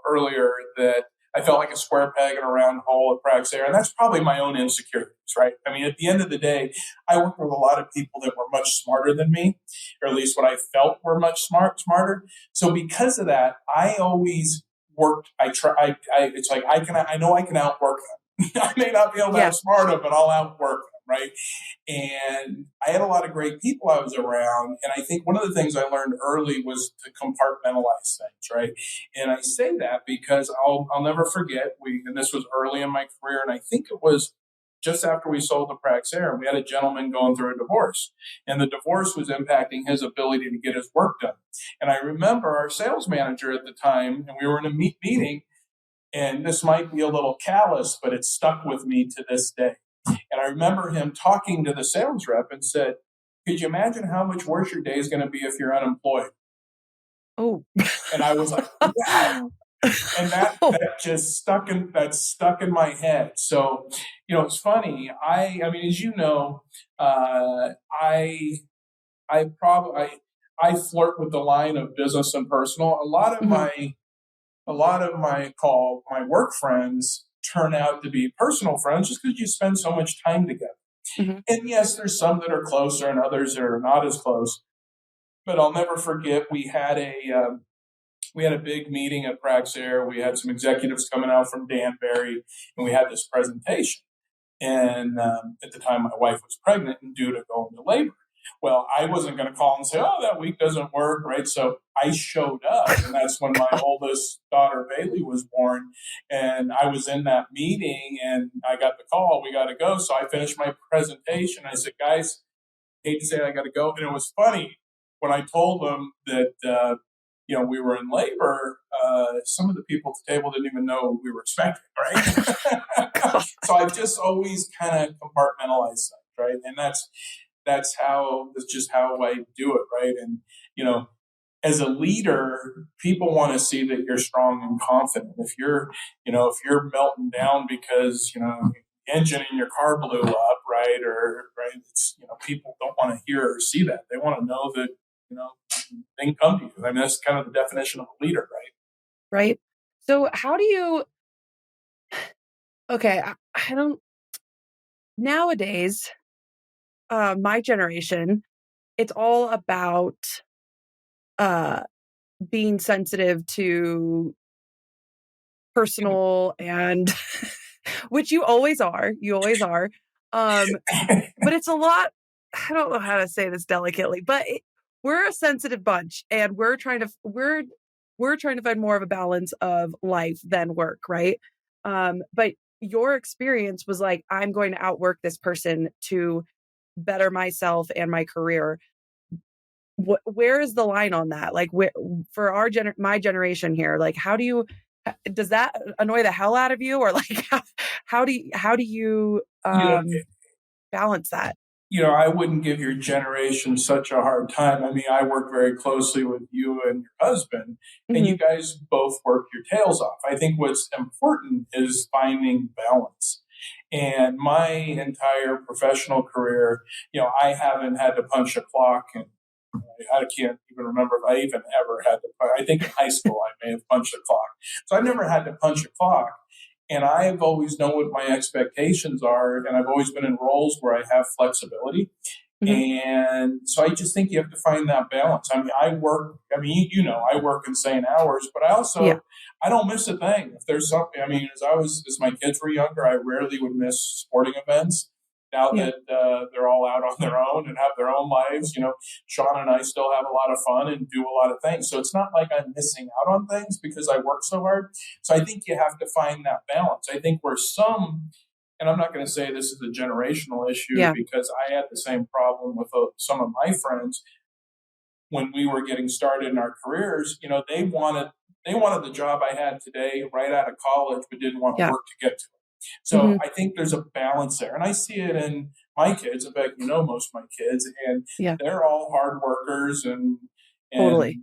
earlier that I felt like a square peg in a round hole at Praxair, and that's probably my own insecurities, right? I mean, at the end of the day, I worked with a lot of people that were much smarter than me, or at least what I felt were much smarter. So because of that, I always worked. I try. It's like I know I can outwork them. I may not be able to Yeah. outsmart them, but I'll outwork them, right? And I had a lot of great people I was around. And I think one of the things I learned early was to compartmentalize things, right? And I say that because I'll never forget, and this was early in my career, and I think it was just after we sold to Praxair, we had a gentleman going through a divorce, and the divorce was impacting his ability to get his work done. And I remember our sales manager at the time, and we were in a meeting, and this might be a little callous, but it stuck with me to this day. And I remember him talking to the sales rep and said, "Could you imagine how much worse your day is going to be if you're unemployed?" Oh. And I was like, "Wow." And that just stuck in my head. So, it's funny. I mean, as you know, I flirt with the line of business and personal. A lot of my work friends turn out to be personal friends just because you spend so much time together. Mm-hmm. And yes, there's some that are closer and others that are not as close. But I'll never forget we had a big meeting at Praxair. We had some executives coming out from Danbury, and we had this presentation. And at the time, my wife was pregnant and due to go into labor. Well, I wasn't going to call and say, "Oh, that week doesn't work," right? So I showed up, and that's when my oldest daughter, Bailey, was born. And I was in that meeting, and I got the call, "We got to go." So I finished my presentation. I said, "Guys, hate to say I got to go." And it was funny when I told them that, we were in labor. Some of the people at the table didn't even know we were expecting, right? So I've just always kind of compartmentalized things, right? And that's just how I do it, right? And as a leader, people want to see that you're strong and confident. If you're melting down because the engine in your car blew up, right? It's people don't want to hear or see that. They want to know that they can come to you. I mean, that's kind of the definition of a leader, right? Right. So how do you? Okay, I don't. Nowadays, my generation, it's all about uh being sensitive to personal and which you always are. But it's a lot. I don't know how to say this delicately, but we're a sensitive bunch, and we're trying to find more of a balance of life than work, right? But your experience was like, I'm going to outwork this person to better myself and my career. Where is the line on that? Like, for my generation here, like, does that annoy the hell out of you, or like, how do you You know, balance that? I wouldn't give your generation such a hard time. I mean, I work very closely with you and your husband, and you Hmm. guys both work your tails off. I think what's important is finding balance. And my entire professional career, I haven't had to punch a clock, and I can't even remember if I even ever had to. I think in high school I may have punched a clock. So I've never had to punch a clock. And I've always known what my expectations are, and I've always been in roles where I have flexibility. Hmm. And so I just think you have to find that balance. I mean, I work insane hours, but Yeah. I don't miss a thing. If there's something, I mean, as my kids were younger, I rarely would miss sporting events. Now Yeah. that they're all out on their own and have their own lives, Sean and I still have a lot of fun and do a lot of things. So it's not like I'm missing out on things because I work so hard. So I think you have to find that balance. I think and I'm not going to say this is a generational issue Yeah. because I had the same problem with some of my friends when we were getting started in our careers. They wanted the job I had today right out of college, but didn't want to Yeah. work to get to it. So Hmm. I think there's a balance there, and I see it in my kids. In fact, most of my kids, and Yeah. they're all hard workers, and Totally.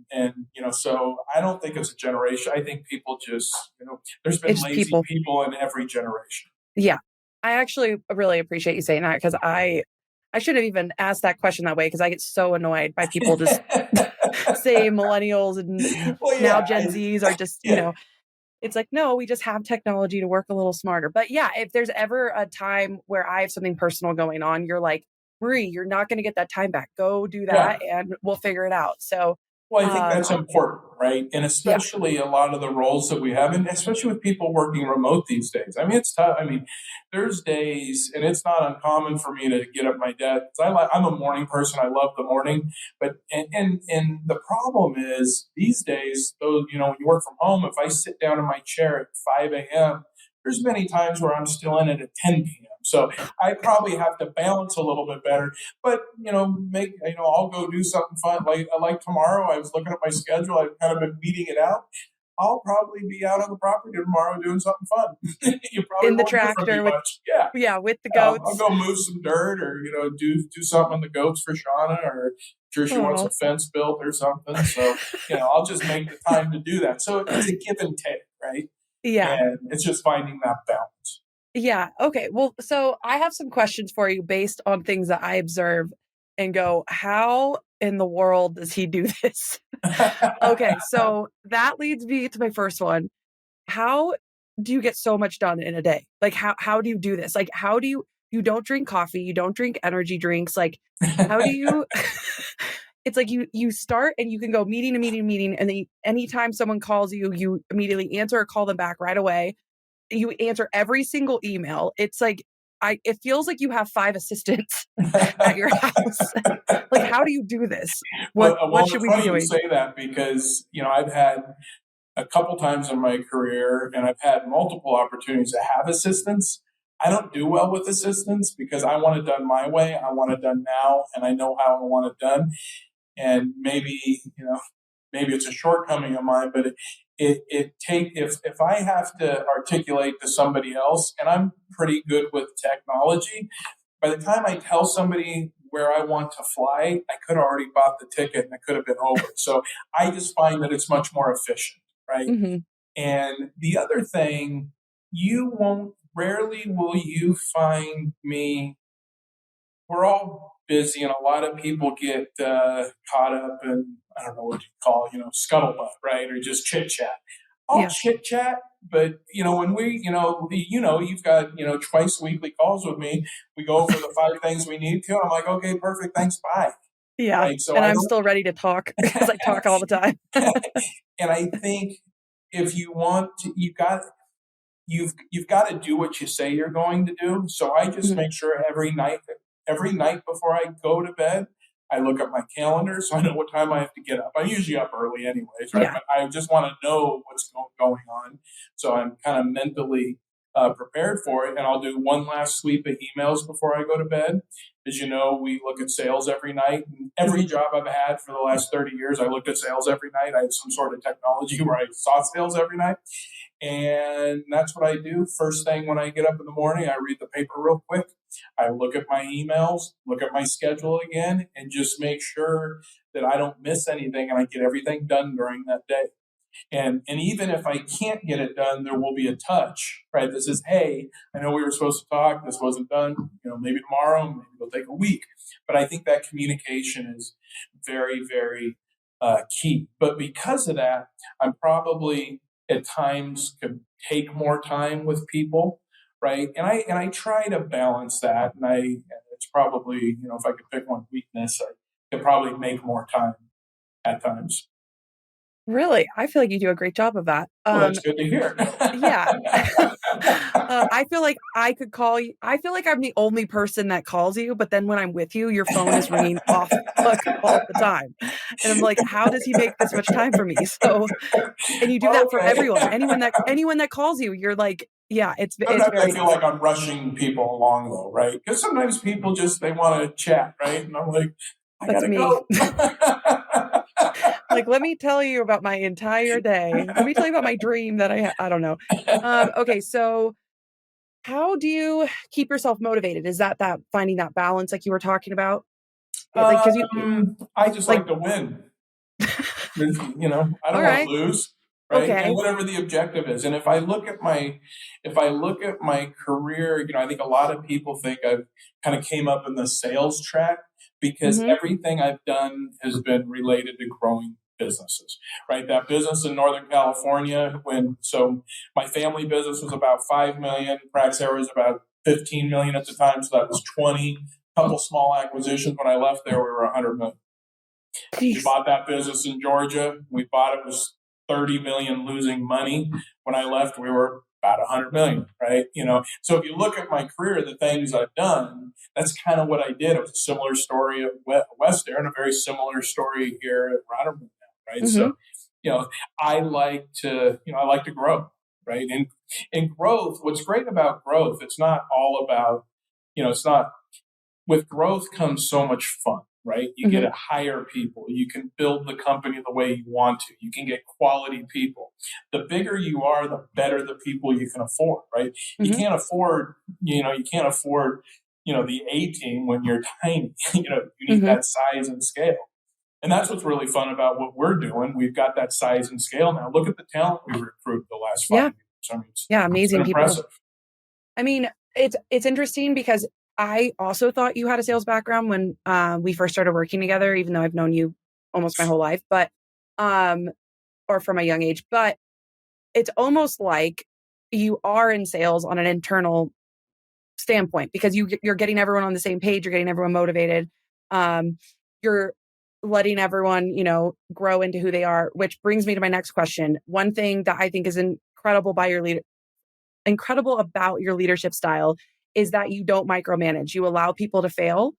so I don't think it's a generation. I think people just there's been It's lazy people. people in every generation. Yeah. I actually really appreciate you saying that, because I should have even asked that question that way, because I get so annoyed by people just say millennials and Well, now yeah, Gen Zs are just, yeah, it's like, no, we just have technology to work a little smarter. But yeah, if there's ever a time where I have something personal going on, you're like, Marie, you're not going to get that time back. Go do yeah. that and we'll figure it out. So, Well, I think that's I important, right? And yeah, especially a lot of the roles that we have, and especially with people working remote these days. I mean, it's tough. I mean, there's days, and it's not uncommon for me to get up my desk. I'm a morning person. I love the morning, but and the problem is these days, though, when you work from home, if I sit down in my chair at 5 a.m., there's many times where I'm still in it at 10 p.m. So I probably have to balance a little bit better, but I'll go do something fun. Like tomorrow, I was looking at my schedule. I've kind of been beating it out. I'll probably be out on the property tomorrow doing something fun. You probably in the won't hear from me tractor with, much. Yeah, yeah, with the I'll goats. go move some dirt, or do something on the goats for Shauna, or sure she wants a Oh, fence built or something. So I'll just make the time to do that. So it's a give and take, right? yeah. And it's just finding that balance. Yeah. Okay. Well, so I have some questions for you based on things that I observe and go, how in the world does he do this? Okay. So that leads me to my first one. How do you get so much done in a day? Like, how do you do this? Like, how do you don't drink coffee, you don't drink energy drinks. Like, how do you, it's like you start and you can go meeting to meeting to meeting. And then anytime someone calls you, you immediately answer or call them back right away. You answer every single email. It's like, it feels like you have 5 assistants at your house. Like, how do you do this? What Well, should it's we be funny you doing? say that because I've had a couple times in my career, and I've had multiple opportunities to have assistants. I don't do well with assistants because I want it done my way. I want it done now, and I know how I want it done. And maybe it's a shortcoming of mine, but if I have to articulate to somebody else, and I'm pretty good with technology, by the time I tell somebody where I want to fly, I could have already bought the ticket and it could have been over. So I just find that it's much more efficient, right? Hmm. And the other thing, rarely will you find me, we're all busy, and a lot of people get caught up in, I don't know what you call, scuttlebutt, right? Or just chit chat. I'll Yeah. chit chat, but when you've got twice weekly calls with me. We go over the 5 things we need to. And I'm like, okay, perfect, thanks, bye. Yeah. Right. So And I I'm don't. still ready to talk because I talk all the time. And I think if you want to, you've got to do what you say you're going to do. So I just Mhm. make sure every night every night before I go to bed, I look at my calendar so I know what time I have to get up. I'm usually up early anyways, right? Yeah. But I just want to know what's going on. So I'm kind of mentally prepared for it. And I'll do one last sweep of emails before I go to bed. As you know, we look at sales every night. And every job I've had for the last 30 years, I looked at sales every night. I had some sort of technology where I saw sales every night. And that's what I do. First thing when I get up in the morning, I read the paper real quick. I look at my emails, look at my schedule again, and just make sure that I don't miss anything and I get everything done during that day. And even if I can't get it done, there will be a touch, right? That says, hey, I know we were supposed to talk. This wasn't done. Maybe tomorrow, maybe it'll take a week. But I think that communication is very, very key. But because of that, I'm probably at times could take more time with people, right? And I try to balance that. And it's probably, if I could pick one weakness, I could probably make more time at times. Really? I feel like you do a great job of that. Well, that's good to hear. Yeah. I feel like I could call you. I feel like I'm the only person that calls you, but then when I'm with you, your phone is ringing off hook all the time. And I'm like, how does he make this much time for me? So, and you do that for everyone. Anyone that calls you, you're like, yeah, it's Sometimes very I feel like I'm rushing people along though, right? Because sometimes people they want to chat, right? And I'm like, I That's gotta me. go. Like, let me tell you about my entire day. Let me tell you about my dream that I don't know. Okay, so how do you keep yourself motivated? Is that finding that balance like you were talking about? Like, because I just like to win. I don't All want right. to lose, right? Okay. And whatever the objective is. And if I look at my career, I think a lot of people think I've kind of came up in the sales track because everything I've done has been related to growing businesses, right? That business in Northern California, so my family business was about 5 million, Praxair was about 15 million at the time, so that was 20. Couple small acquisitions. When I left there, we were 100 million. Jeez. We bought that business in Georgia. We bought it was 30 million losing money. When I left, we were about 100 million, right? So if you look at my career, the things I've done, that's kind of what I did. It was a similar story at West Air and a very similar story here at Rattermann, right? So, I like to grow, right? And growth, what's great about growth, it's not all about, it's not, with growth comes so much fun, right? You get to hire people. You can build the company the way you want to. You can get quality people. The bigger you are, the better the people you can afford, right? You can't afford, the A team when you're tiny. You need that size and scale. And that's what's really fun about what we're doing. We've got that size and scale now. Look at the talent we've recruited the last 5 years. I mean, amazing people. Impressive. I mean, it's interesting because I also thought you had a sales background when we first started working together, even though I've known you almost my whole life, but or from a young age. But it's almost like you are in sales on an internal standpoint because you're getting everyone on the same page, you're getting everyone motivated, you're letting everyone grow into who they are. Which brings me to my next question. One thing that I think is incredible about your leadership style is that you don't micromanage. You allow people to fail,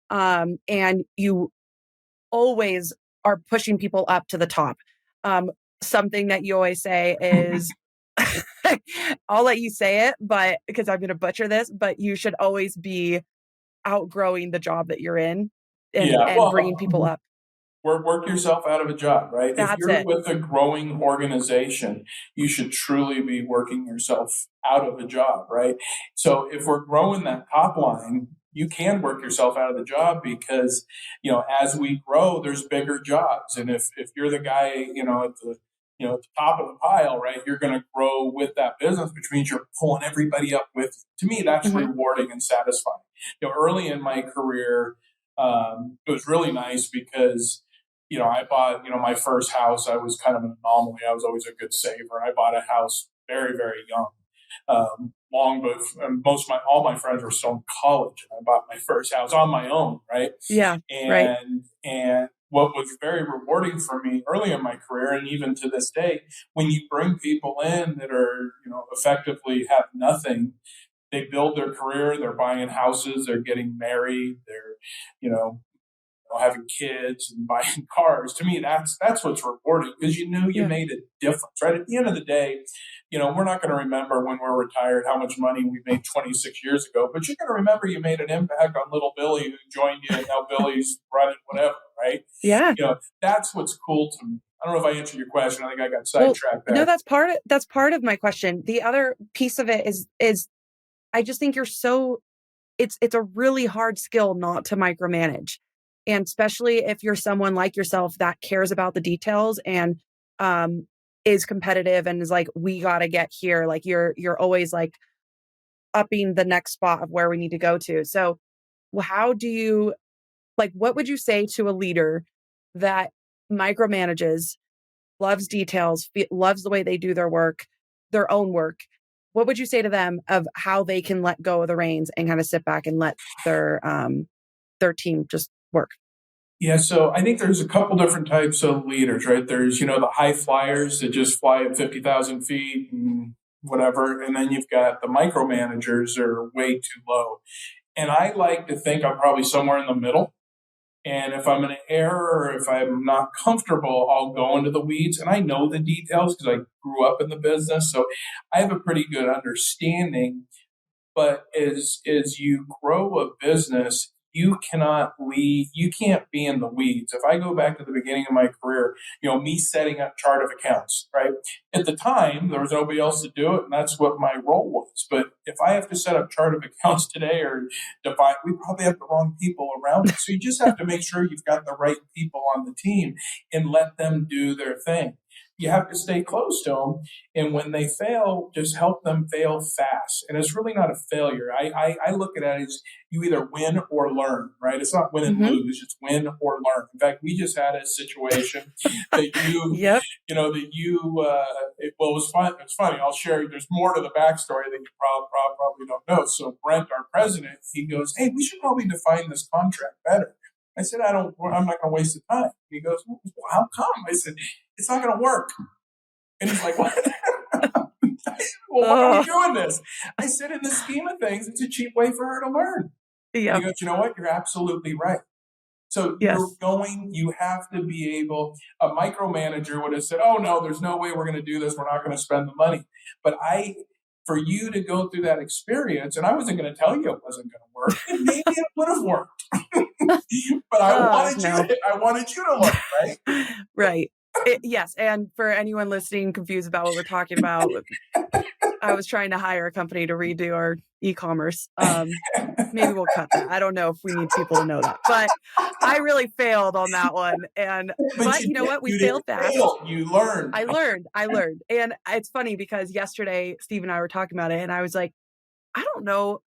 and you always are pushing people up to the top. Something that you always say is, I'll let you say it, but because I'm going to butcher this, but you should always be outgrowing the job that you're in and bringing people up. Work yourself out of a job, right? That's if you're with a growing organization, you should truly be working yourself out of a job, right? So if we're growing that top line, you can work yourself out of the job because, as we grow, there's bigger jobs. And if you're the guy, at the top of the pile, right, you're going to grow with that business, which means you're pulling everybody up with you. To me, that's rewarding and satisfying. Early in my career, it was really nice because I bought, my first house. I was kind of an anomaly. I was always a good saver. I bought a house very, very young, all my friends were still in college. And I bought my first house on my own, right? Yeah, And what was very rewarding for me early in my career, and even to this day, when you bring people in that are, effectively have nothing, they build their career, they're buying houses, they're getting married, they're, you know, having kids and buying cars. To me, that's what's rewarding, because you knew you made a difference, right? At the end of the day, we're not going to remember when we're retired how much money we made 26 years ago, but you're going to remember you made an impact on little Billy who joined you, and now Billy's running whatever, right? Yeah. That's what's cool to me. I don't know if I answered your question. I think I got sidetracked there. No, that's part of my question. The other piece of it is I just think it's a really hard skill not to micromanage. And especially if you're someone like yourself that cares about the details and is competitive and is like, we got to get here. Like you're always like upping the next spot of where we need to go to. So how do you, what would you say to a leader that micromanages, loves details, loves the way they do their own work? What would you say to them of how they can let go of the reins and kind of sit back and let their team just work? Yeah, so I think there's a couple different types of leaders, right? There's, the high flyers that just fly at 50,000 feet and whatever. And then you've got the micromanagers that are way too low. And I like to think I'm probably somewhere in the middle. And if I'm in an error or if I'm not comfortable, I'll go into the weeds. And I know the details because I grew up in the business. So I have a pretty good understanding. But as you grow a business, you can't be in the weeds. If I go back to the beginning of my career, me setting up chart of accounts, right? At the time, there was nobody else to do it, and that's what my role was. But if I have to set up chart of accounts today or define, we probably have the wrong people around us. So you just have to make sure you've got the right people on the team and let them do their thing. You have to stay close to them. And when they fail, just help them fail fast. And it's really not a failure. I look at it as you either win or learn, right? It's not win and lose. It's win or learn. In fact, we just had a situation that it was fun. It's funny. I'll share. There's more to the backstory that you probably don't know. So Brent, our president, he goes, "Hey, we should probably define this contract better." I said, I'm not going to waste the time. He goes, "Well, how come?" I said, "It's not going to work." And he's like, "What?" "Well, why are we doing this?" I said, "In the scheme of things, it's a cheap way for her to learn." Yeah. He goes, "You know what? You're absolutely right." So you have to be able, a micromanager would have said, "Oh no, there's no way we're going to do this. We're not going to spend the money." But for you to go through that experience, and I wasn't going to tell you it wasn't going to work, and maybe it would have worked. But I wanted you to learn, right? Right. Yes. And for anyone listening confused about what we're talking about, I was trying to hire a company to redo our e-commerce. Maybe we'll cut that. I don't know if we need people to know that, but I really failed on that one. But you know what? We failed fast. You learned. I learned. And it's funny because yesterday, Steve and I were talking about it, and I was like, I don't know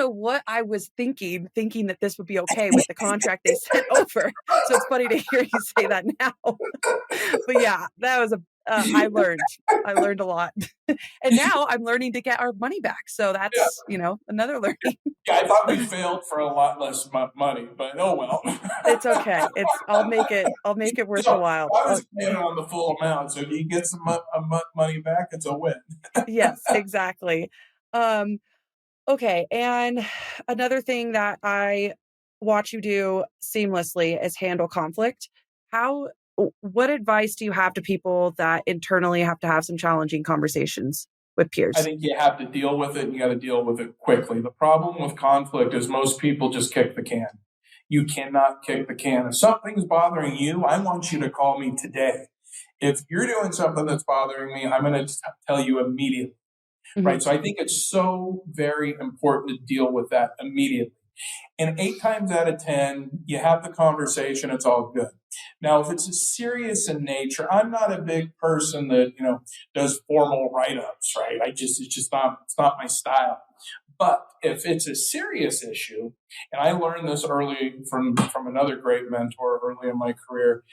what I was thinking that this would be okay with the contract they sent over. So it's funny to hear you say that now. But yeah, that was I learned a lot. And now I'm learning to get our money back. So that's, another learning. Yeah, I thought we failed for a lot less money, but oh well. It's okay. I'll make it worth a while. I was paying on the full amount. So if you get some money back, it's a win. Yes, exactly. Okay. And another thing that I watch you do seamlessly is handle conflict. What advice do you have to people that internally have to have some challenging conversations with peers? I think you have to deal with it, and you got to deal with it quickly. The problem with conflict is most people just kick the can. You cannot kick the can. If something's bothering you, I want you to call me today. If you're doing something that's bothering me, I'm going to tell you immediately. Mm-hmm. Right. So I think it's so very important to deal with that immediately. And 8 times out of 10, you have the conversation. It's all good. Now, if it's serious in nature, I'm not a big person that, does formal write-ups, right? It's not my style. But if it's a serious issue, and I learned this early from another great mentor early in my career,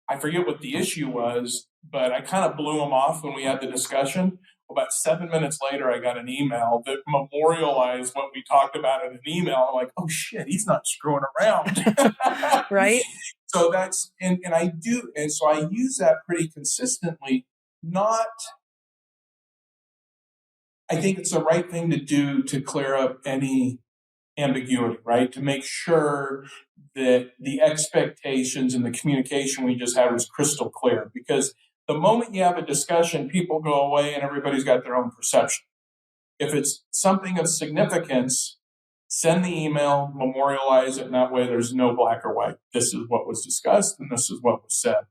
I forget what the issue was, but I kind of blew him off when we had the discussion. About 7 minutes later, I got an email that memorialized what we talked about in an email. I'm like, oh shit, he's not screwing around. Right. So that's, and I do. And so I use that pretty consistently, not I think it's the right thing to do to clear up any ambiguity, right? To make sure that the expectations and the communication we just had was crystal clear. Because the moment you have a discussion, people go away and everybody's got their own perception. If it's something of significance, send the email, memorialize it, and that way there's no black or white. This is what was discussed and this is what was said.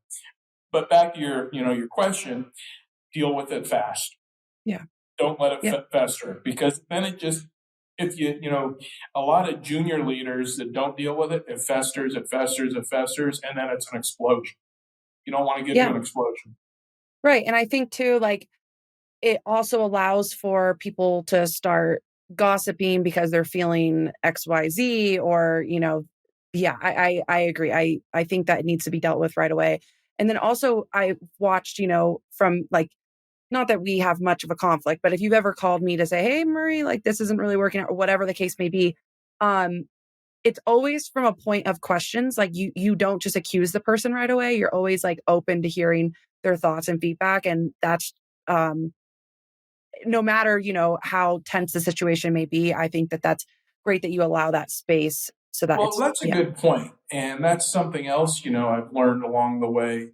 But back to your question, deal with it fast. Yeah. Don't let it fester, because then it just, if a lot of junior leaders that don't deal with it, it festers, and then it's an explosion. You don't want to get to an explosion. Right. And I think too, like, it also allows for people to start gossiping because they're feeling XYZ or, I agree. I think that needs to be dealt with right away. And then also I watched, from like, not that we have much of a conflict, but if you've ever called me to say, hey, Marie, like this isn't really working out or whatever the case may be, it's always from a point of questions. Like you don't just accuse the person right away. You're always like open to hearing their thoughts and feedback. And that's, no matter, how tense the situation may be, I think that that's great that you allow that space so that that's a good point. And that's something else, I've learned along the way.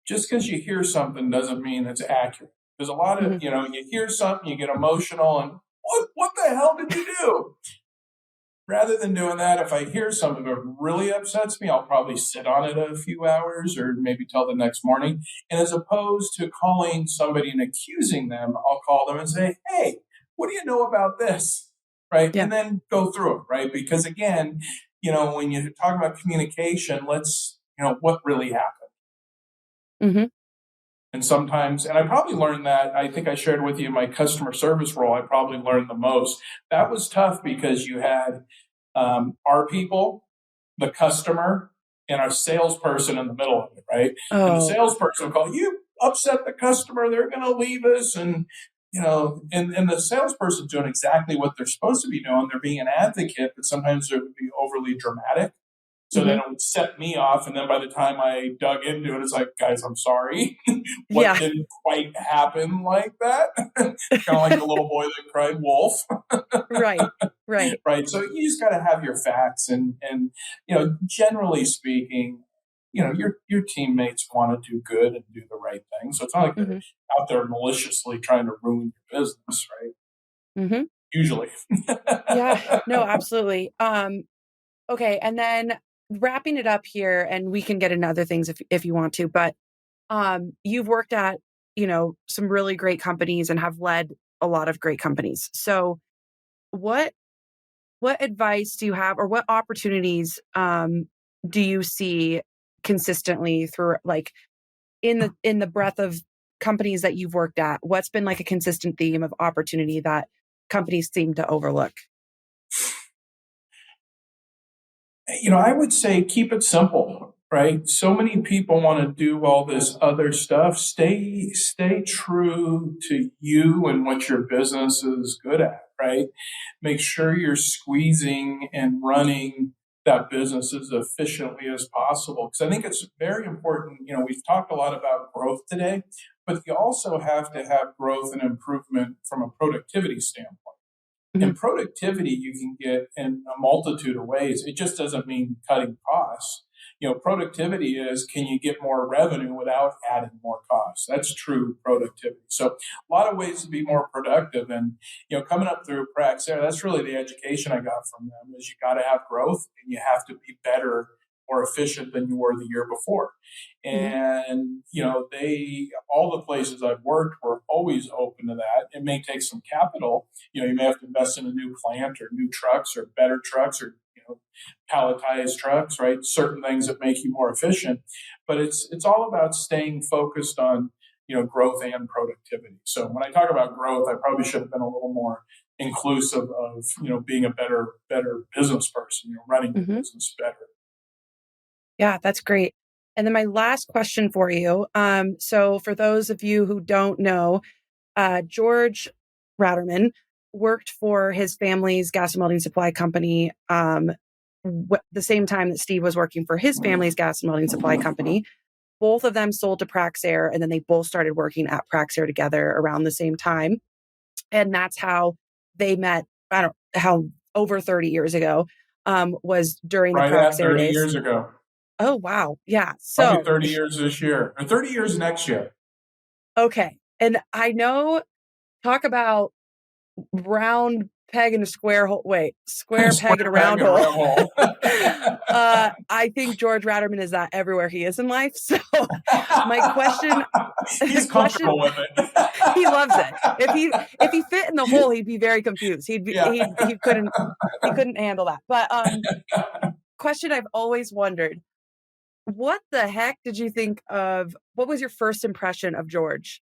Just because you hear something doesn't mean it's accurate. There's a lot of, you hear something, you get emotional and what the hell did you do? Rather than doing that, if I hear something that really upsets me, I'll probably sit on it a few hours or maybe till the next morning. And as opposed to calling somebody and accusing them, I'll call them and say, hey, what do you know about this? Right. Yeah. And then go through it. Right. Because again, when you talk about communication, let's, what really happened. Mm-hmm. And sometimes, and I probably learned that, I think I shared with you my customer service role, I probably learned the most. That was tough because you had our people, the customer, and our salesperson in the middle of it, right? Oh. And the salesperson will call, you upset the customer, they're going to leave us. And, and the salesperson's doing exactly what they're supposed to be doing. They're being an advocate, but sometimes it would be overly dramatic. So then it would set me off. And then by the time I dug into it, it's like, guys, I'm sorry. What didn't quite happen like that? Kind of like the little boy that cried wolf. Right. Right. So you just got to have your facts. And generally speaking, your teammates want to do good and do the right thing. So it's not like they're out there maliciously trying to ruin your business, right? Mm-hmm. Usually. Yeah. No, absolutely. Okay. And then wrapping it up here, and we can get into other things if you want to, but you've worked at, some really great companies and have led a lot of great companies. So what advice do you have, or what opportunities do you see consistently through, like, in the breadth of companies that you've worked at? What's been like a consistent theme of opportunity that companies seem to overlook? I would say keep it simple, right? So many people want to do all this other stuff. Stay true to you and what your business is good at, right? Make sure you're squeezing and running that business as efficiently as possible. Because I think it's very important. We've talked a lot about growth today, but you also have to have growth and improvement from a productivity standpoint. And productivity you can get in a multitude of ways. It just doesn't mean cutting costs. Productivity is, can you get more revenue without adding more costs? That's true productivity. So a lot of ways to be more productive. And, coming up through Praxair, that's really the education I got from them, is you got to have growth and you have to be better, more efficient than you were the year before. And, all the places I've worked were always open to that. It may take some capital. You may have to invest in a new plant or new trucks or better trucks or, palletized trucks, right? Certain things that make you more efficient. But it's all about staying focused on, growth and productivity. So when I talk about growth, I probably should have been a little more inclusive of, being a better business person, running the business better. Yeah, that's great. And then my last question for you. So for those of you who don't know, George Rattermann worked for his family's gas and welding supply company the same time that Steve was working for his family's gas and welding supply company. Both of them sold to Praxair, and then they both started working at Praxair together around the same time. And that's how they met. I don't know how, over 30 years ago, was during the Right at Praxair 30 days. years ago. Oh, wow. Yeah. Probably So, 30 years this year, or 30 years next year. okay. And I know, talk about round peg in a square hole. Wait, square peg in a round hole. I think George Rattermann is that everywhere he is in life. So my question, He's comfortable with it. he loves it. If he fit in the hole, he'd be very confused. He couldn't handle that. But question I've always wondered: what the heck did you think of? What was your first impression of George?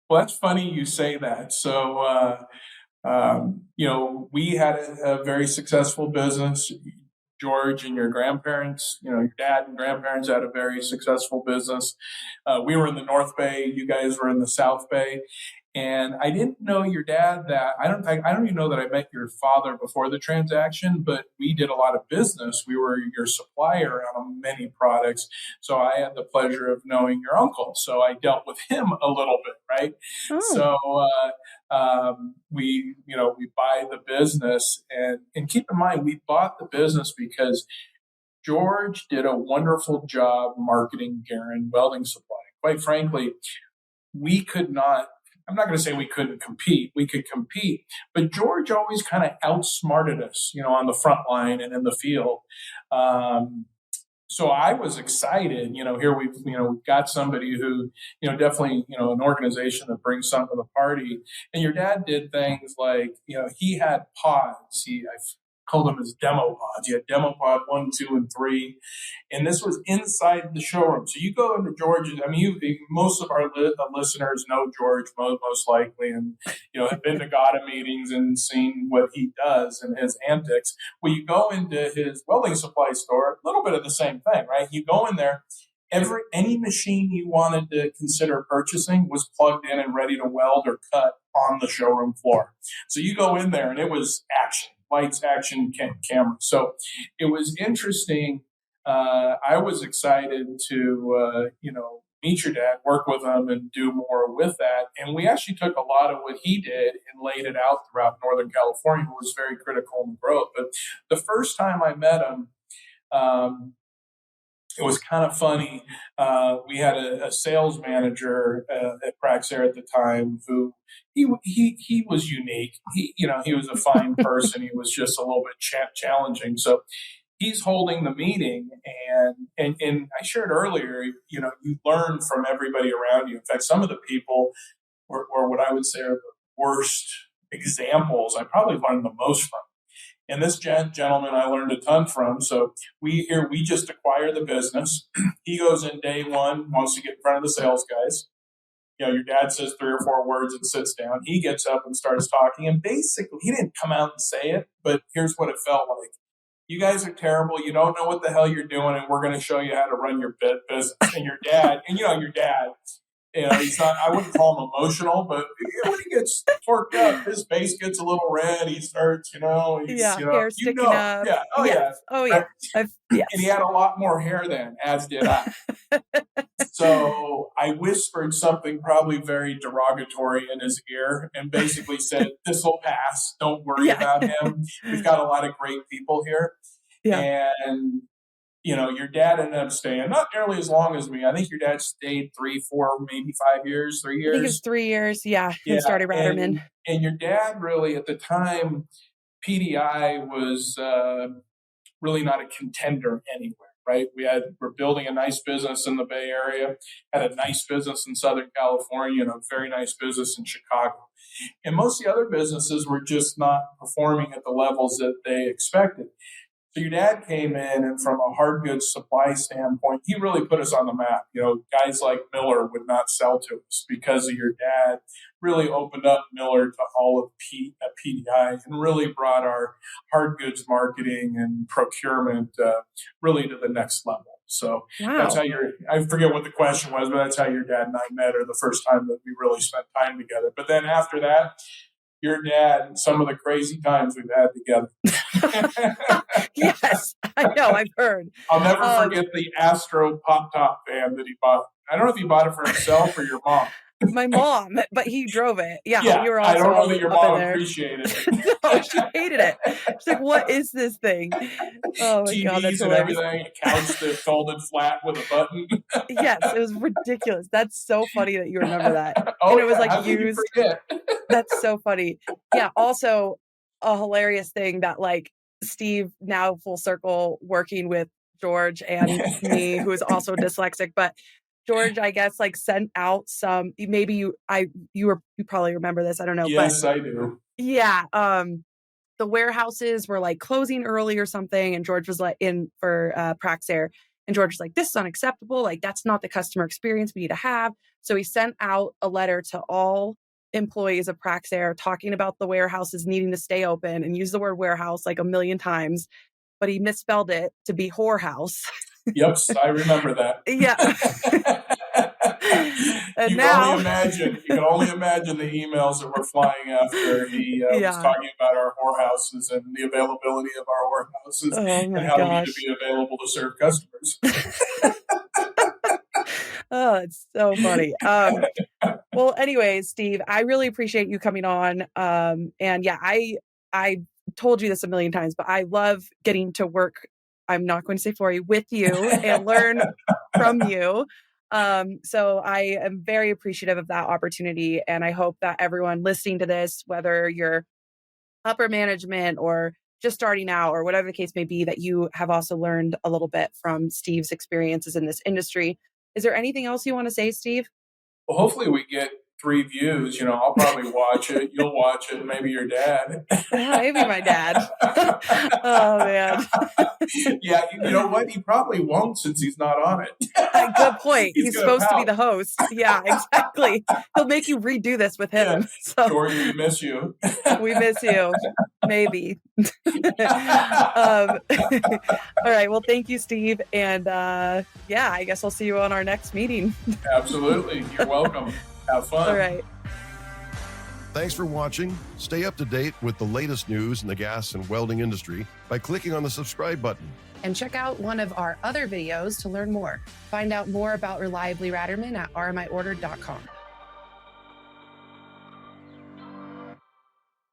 Well, that's funny you say that. So, we had a very successful business. George and your grandparents, your dad and grandparents had a very successful business. We were in the North Bay. You guys were in the South Bay. And I didn't know your dad that I don't even know that I met your father before the transaction, but we did a lot of business. We were your supplier on many products. So I had the pleasure of knowing your uncle. So I dealt with him a little bit, right? Oh. So we buy the business, and keep in mind, we bought the business because George did a wonderful job marketing Guerin Welding Supply. Quite frankly, we could not. I'm not going to say we couldn't compete. We could compete, but George always kind of outsmarted us, on the front line and in the field. So I was excited. Here we've got somebody who, definitely, an organization that brings something to the party. And your dad did things like, he had pods. I've called them his demo pods. He had demo pod 1, 2, and 3. And this was inside the showroom. So you go into George's, most of our listeners know George most likely, and, have been to GATA meetings and seen what he does and his antics. Well, you go into his welding supply store, a little bit of the same thing, right? You go in there, any machine you wanted to consider purchasing was plugged in and ready to weld or cut on the showroom floor. So you go in there and it was action. Lights, action, camera. So it was interesting. I was excited to, meet your dad, work with him, and do more with that. And we actually took a lot of what he did and laid it out throughout Northern California. It was very critical in the growth. But the first time I met him, it was kind of funny. We had a sales manager at Praxair at the time who he was unique. He was a fine person. He was just a little bit challenging. So he's holding the meeting, and I shared earlier, you learn from everybody around you. In fact, some of the people were what I would say are the worst examples I probably learned the most from. And this gentleman I learned a ton from. So we just acquire the business. He goes in day one, wants to get in front of the sales guys. Your dad says 3 or 4 words and sits down. He gets up and starts talking. And basically, he didn't come out and say it, but here's what it felt like. You guys are terrible. You don't know what the hell you're doing, and we're going to show you how to run your business. And your dad, your dad, he's not, I wouldn't call him emotional, but when he gets torqued up, his face gets a little red. He starts, hair sticking up. Yeah. Oh, yes. yeah. Oh, yeah. Yes. And he had a lot more hair then, as did I. So I whispered something probably very derogatory in his ear and basically said, "This will pass. Don't worry about him. We've got a lot of great people here." Yeah. And your dad ended up staying not nearly as long as me. I think your dad stayed 3, 4, maybe 5 years, 3 years. I think it was 3 years. Yeah. He started Rattermann. And your dad really, at the time, PDI was really not a contender anywhere, right? We're building a nice business in the Bay Area, had a nice business in Southern California, and a very nice business in Chicago. And most of the other businesses were just not performing at the levels that they expected. So your dad came in, and from a hard goods supply standpoint, he really put us on the map. Guys like Miller would not sell to us because of your dad. Really opened up Miller to all of PDI and really brought our hard goods marketing and procurement really to the next level. So That's how I forget what the question was, but that's how your dad and I met, or the first time that we really spent time together. But then after that, your dad, some of the crazy times we've had together. Yes, I know. I've heard. I'll never forget the Astro Pop Top van that he bought. I don't know if he bought it for himself or your mom. My mom, but he drove it. Yeah, Yeah, we were I also don't know all that your up in mom there. appreciated it. No, she hated it. She's like, "What is this thing?" Oh my God, that's TVs and hilarious. everything, a couch that folded flat with a button. Yes, it was ridiculous. That's so funny that you remember that. Oh And it was yeah, like how could you used. forget? That's so funny. Yeah, also a hilarious thing that like Steve, now full circle working with George and me, who is also dyslexic, but George, I guess, like sent out some, maybe you probably remember this, I don't know, but Yes, I do. yeah, the warehouses were like closing early or something, and George was like in for Praxair, and George was like, "This is unacceptable. Like that's not the customer experience we need to have." So he sent out a letter to all employees of Praxair talking about the warehouses needing to stay open, and used the word warehouse like a million times, but he misspelled it to be whorehouse. Yep, I remember that. Yeah. And You can now, only imagine. You can only imagine the emails that were flying after he was yeah. talking about our whorehouses and the availability of our whorehouses Oh and my how we need to gosh. be available to serve customers. Oh, it's so funny. Well, anyways, Steve, I really appreciate you coming on. And yeah, I told you this a million times, but I love getting to work. I'm not going to say for you, with you and learn from you. So I am very appreciative of that opportunity. And I hope that everyone listening to this, whether you're upper management or just starting out or whatever the case may be, that you have also learned a little bit from Steve's experiences in this industry. Is there anything else you want to say, Steve? Well, hopefully we get 3 views. I'll probably watch it. You'll watch it, and maybe your dad. Maybe my dad. Oh man. Yeah, you know what? He probably won't since he's not on it. Good point. He's He's gonna supposed to be pout. the host. Yeah, exactly. He'll make you redo this with Yeah, him. So George, we miss you. we miss you. Maybe. All right. Well, thank you, Steve. And yeah, I guess I'll see you on our next meeting. Absolutely. You're welcome. Have fun. All right. Thanks for watching. Stay up to date with the latest news in the gas and welding industry by clicking on the subscribe button. And check out one of our other videos to learn more. Find out more about Reliably Rattermann at rmiordered.com.